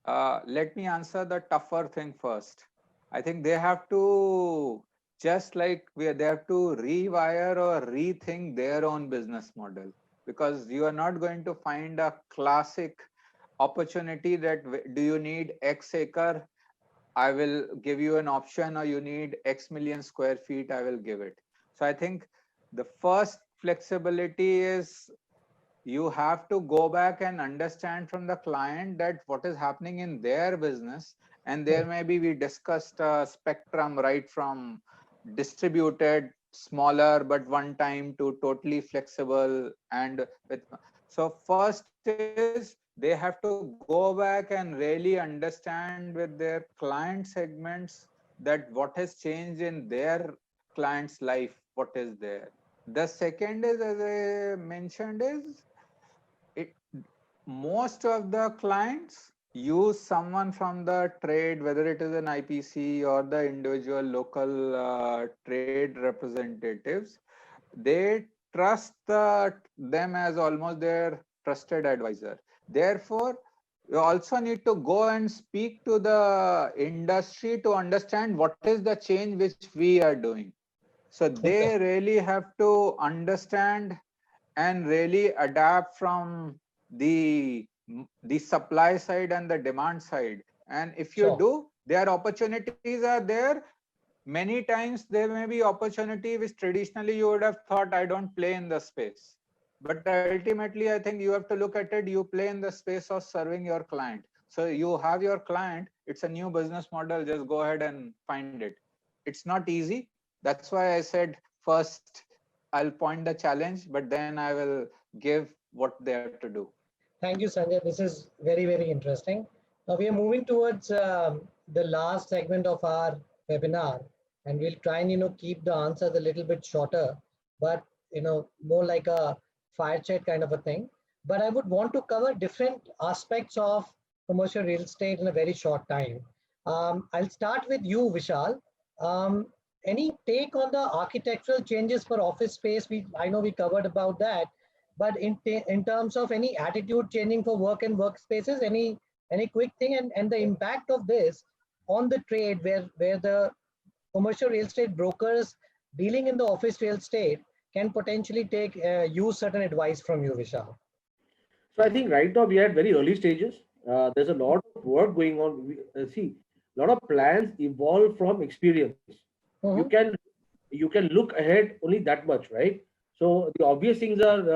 Let me answer the tougher thing first. I think they have to, just like they have to rewire or rethink their own business model, because you are not going to find a classic opportunity that do you need X acre, I will give you an option, or you need X million square feet, I will give it. So I think the first flexibility is you have to go back and understand from the client that what is happening in their business. And there maybe we discussed a spectrum, right from distributed smaller but one time to totally flexible. And with, so first is they have to go back and really understand with their client segments that what has changed in their client's life, what is there. The second is, as I mentioned, is it, most of the clients use someone from the trade, whether it is an IPC or the individual local trade representatives. They trust them as almost their trusted advisor. Therefore, you also need to go and speak to the industry to understand what is the change which we are doing. So they really have to understand and really adapt from the supply side and the demand side. And if you do, their opportunities are there. Many times there may be opportunity which traditionally you would have thought, I don't play in the space. But ultimately, I think you have to look at it. You play in the space of serving your client. So you have your client. It's a new business model. Just go ahead and find it. It's not easy. That's why I said first I'll point the challenge, but then I will give what they have to do. Thank you, Sanjay. This is very, very interesting. Now we are moving towards the last segment of our webinar, and we'll try and keep the answers a little bit shorter, but more like a fire chat kind of a thing. But I would want to cover different aspects of commercial real estate in a very short time. I'll start with you, Vishal. Any take on the architectural changes for office space? I know we covered about that, but in terms of any attitude changing for work and workspaces, any quick thing, and the impact of this on the trade, where the commercial real estate brokers dealing in the office real estate can potentially use certain advice from you, Vishal. So I think right now we are at very early stages. There's a lot of work going on. See, a lot of plans evolve from experience. You can look ahead only that much, right? So the obvious things are,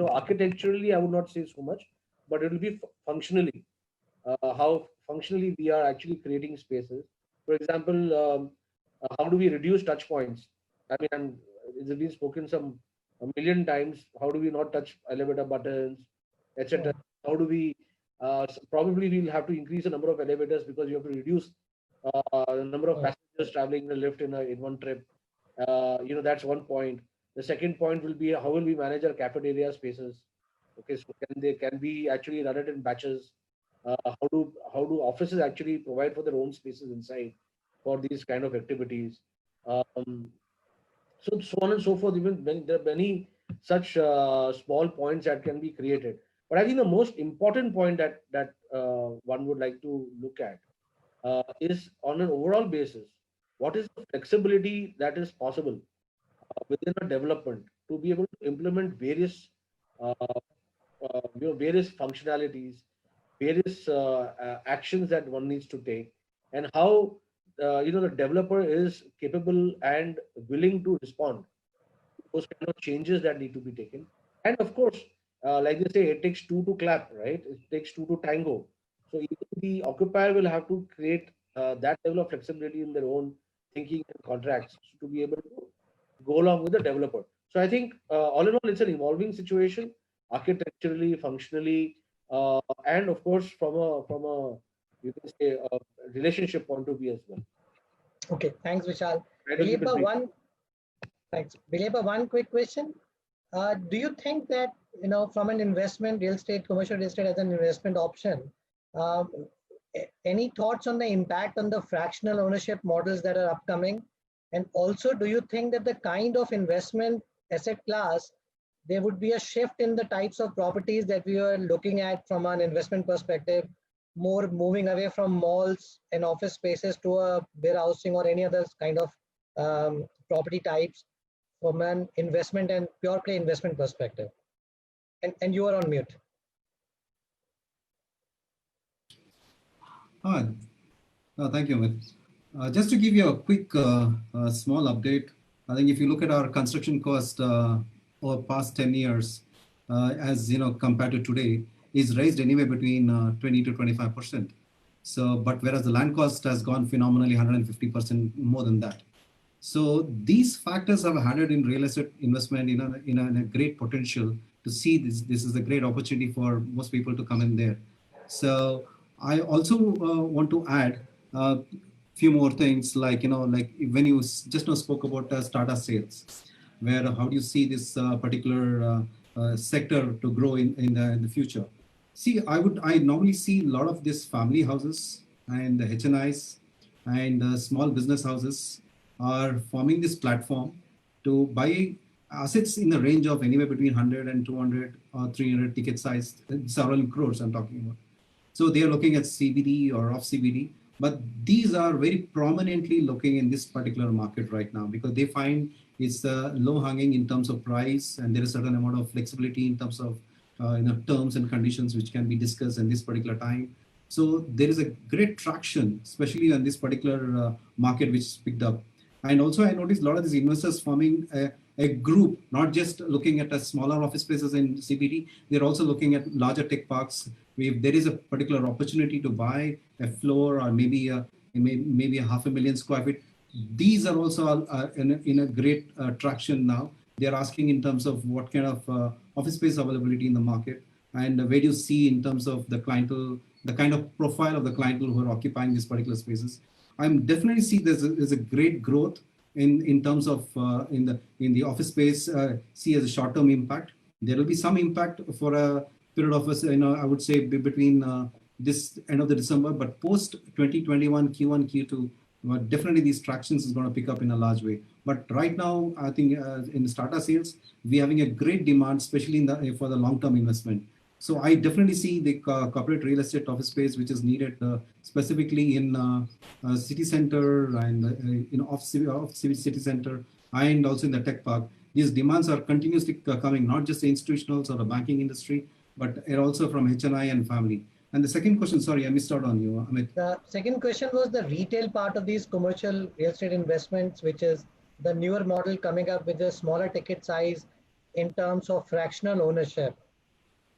architecturally, I would not say so much, but it will be functionally, how functionally we are actually creating spaces. For example, how do we reduce touch points? I mean, it's been spoken a million times. How do we not touch elevator buttons, etc.? How do we probably we'll have to increase the number of elevators because you have to reduce the number of passengers traveling in a lift in one trip. That's one point. The second point will be how will we manage our cafeteria spaces? Okay, so can we actually run it in batches? How do offices actually provide for their own spaces inside for these kind of activities? So on and so forth. Even when there are many such small points that can be created. But I think the most important point that one would like to look at is on an overall basis, what is the flexibility that is possible within a development to be able to implement various various functionalities, various actions that one needs to take, and how the developer is capable and willing to respond to those kind of changes that need to be taken. And of course, like they say, it takes two to clap, right? It takes two to tango. So even the occupier will have to create that level of flexibility in their own thinking and contracts to be able to go along with the developer. So I think all in all, it's an evolving situation, architecturally, functionally, and of course from a you can say a relationship point of view as well. Okay, thanks, Vishal. Right, Thanks, Bilepa. One quick question: do you think that from an investment, commercial real estate as an investment option, any thoughts on the impact on the fractional ownership models that are upcoming? And also, do you think that the kind of investment asset class, there would be a shift in the types of properties that we are looking at from an investment perspective, more moving away from malls and office spaces to a warehousing or any other kind of property types from an investment and pure play investment perspective? And you are on mute. Thank you, Amit. Just to give you a quick small update, I think if you look at our construction cost over past 10 years, as compared to today, is raised anywhere between 20 to 25%. So, but whereas the land cost has gone phenomenally 150% more than that. So these factors have added in real estate investment in a great potential to see this is a great opportunity for most people to come in there. So I also want to add a few more things like when you just now spoke about startup sales, where how do you see this particular sector to grow in the future? See, I normally see a lot of these family houses and the HNIs and small business houses are forming this platform to buy assets in the range of anywhere between 100 and 200 or 300 ticket size, several crores I'm talking about. So they are looking at CBD or off CBD, but these are very prominently looking in this particular market right now because they find it's low hanging in terms of price, and there is a certain amount of flexibility in terms of terms and conditions which can be discussed in this particular time. So there is a great traction, especially on this particular market which is picked up. And also I noticed a lot of these investors forming a group, not just looking at a smaller office spaces in CBD, they're also looking at larger tech parks. If there is a particular opportunity to buy a floor or maybe maybe a 500,000 square feet, these are also in a great traction now. They're asking in terms of what kind of office space availability in the market, and where do you see in terms of the clientele, the kind of profile of the clientele who are occupying these particular spaces. I'm definitely see there's a great growth in terms of in the office space. See as a short-term impact. There will be some impact for a period of I would say between this end of the December, but post 2021 Q1 Q2, definitely these tractions is going to pick up in a large way. But right now, I think in the starter sales, we're having a great demand, especially in the for the long-term investment. So I definitely see the corporate real estate office space, which is needed specifically in city center and off city center, and also in the tech park. These demands are continuously coming, not just the institutionals or the banking industry, but also from HNI and family. And the second question, sorry, I missed out on you, Amit. The second question was the retail part of these commercial real estate investments, which is the newer model coming up with a smaller ticket size in terms of fractional ownership.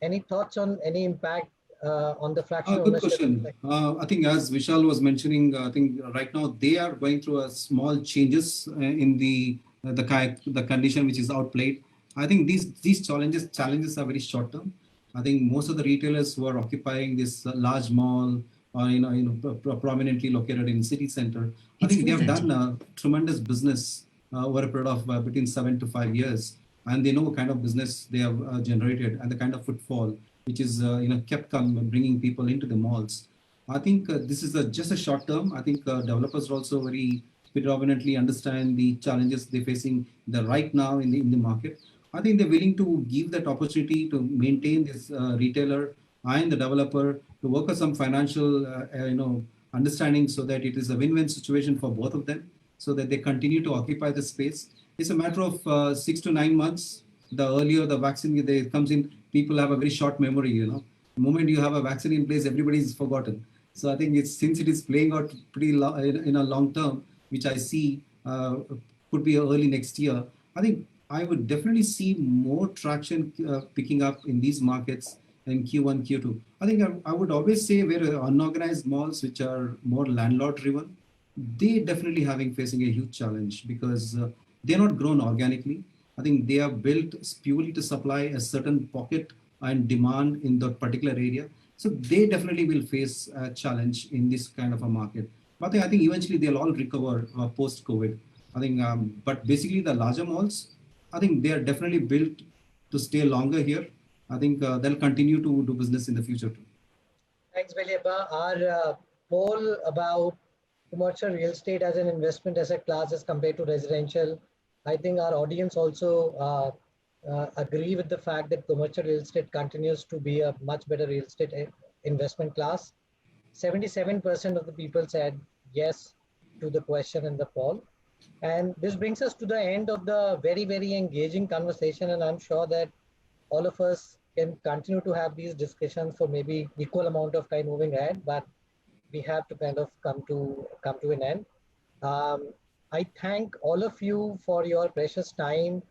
Any thoughts on any impact on the fractional Good ownership? question. I think as Vishal was mentioning, I think right now they are going through a small changes in the condition which is outplayed. I think these challenges are very short term. I think most of the retailers who are occupying this large mall or prominently located in city center, I think they have done a tremendous business over a period of between 7 to 5 years, and they know what kind of business they have generated and the kind of footfall which is kept bringing people into the malls. I think this is just a short term. I think developers also very predominantly understand the challenges they're facing right now in the market. I think they're willing to give that opportunity to maintain this retailer and the developer to work on some financial understanding, so that it is a win-win situation for both of them, so that they continue to occupy the space. It's a matter of 6 to 9 months. The earlier the vaccine comes in, people have a very short memory. The moment you have a vaccine in place, everybody is forgotten. So I think since it is playing out pretty in a long term, which I see could be early next year, I think I would definitely see more traction picking up in these markets in Q1, Q2. I think I would always say where unorganized malls, which are more landlord driven, they definitely facing a huge challenge, because they're not grown organically. I think they are built purely to supply a certain pocket and demand in that particular area. So they definitely will face a challenge in this kind of a market. But I think eventually they'll all recover post-COVID. I think, but basically the larger malls, I think they are definitely built to stay longer here. I think they'll continue to do business in the future too. Thanks, Veliappa. Our poll about commercial real estate as an investment asset class as compared to residential, I think our audience also agree with the fact that commercial real estate continues to be a much better real estate investment class. 77% of the people said yes to the question in the poll. And this brings us to the end of the very, very engaging conversation. And I'm sure that all of us can continue to have these discussions for maybe equal amount of time moving ahead, but we have to kind of come to an end. I thank all of you for your precious time.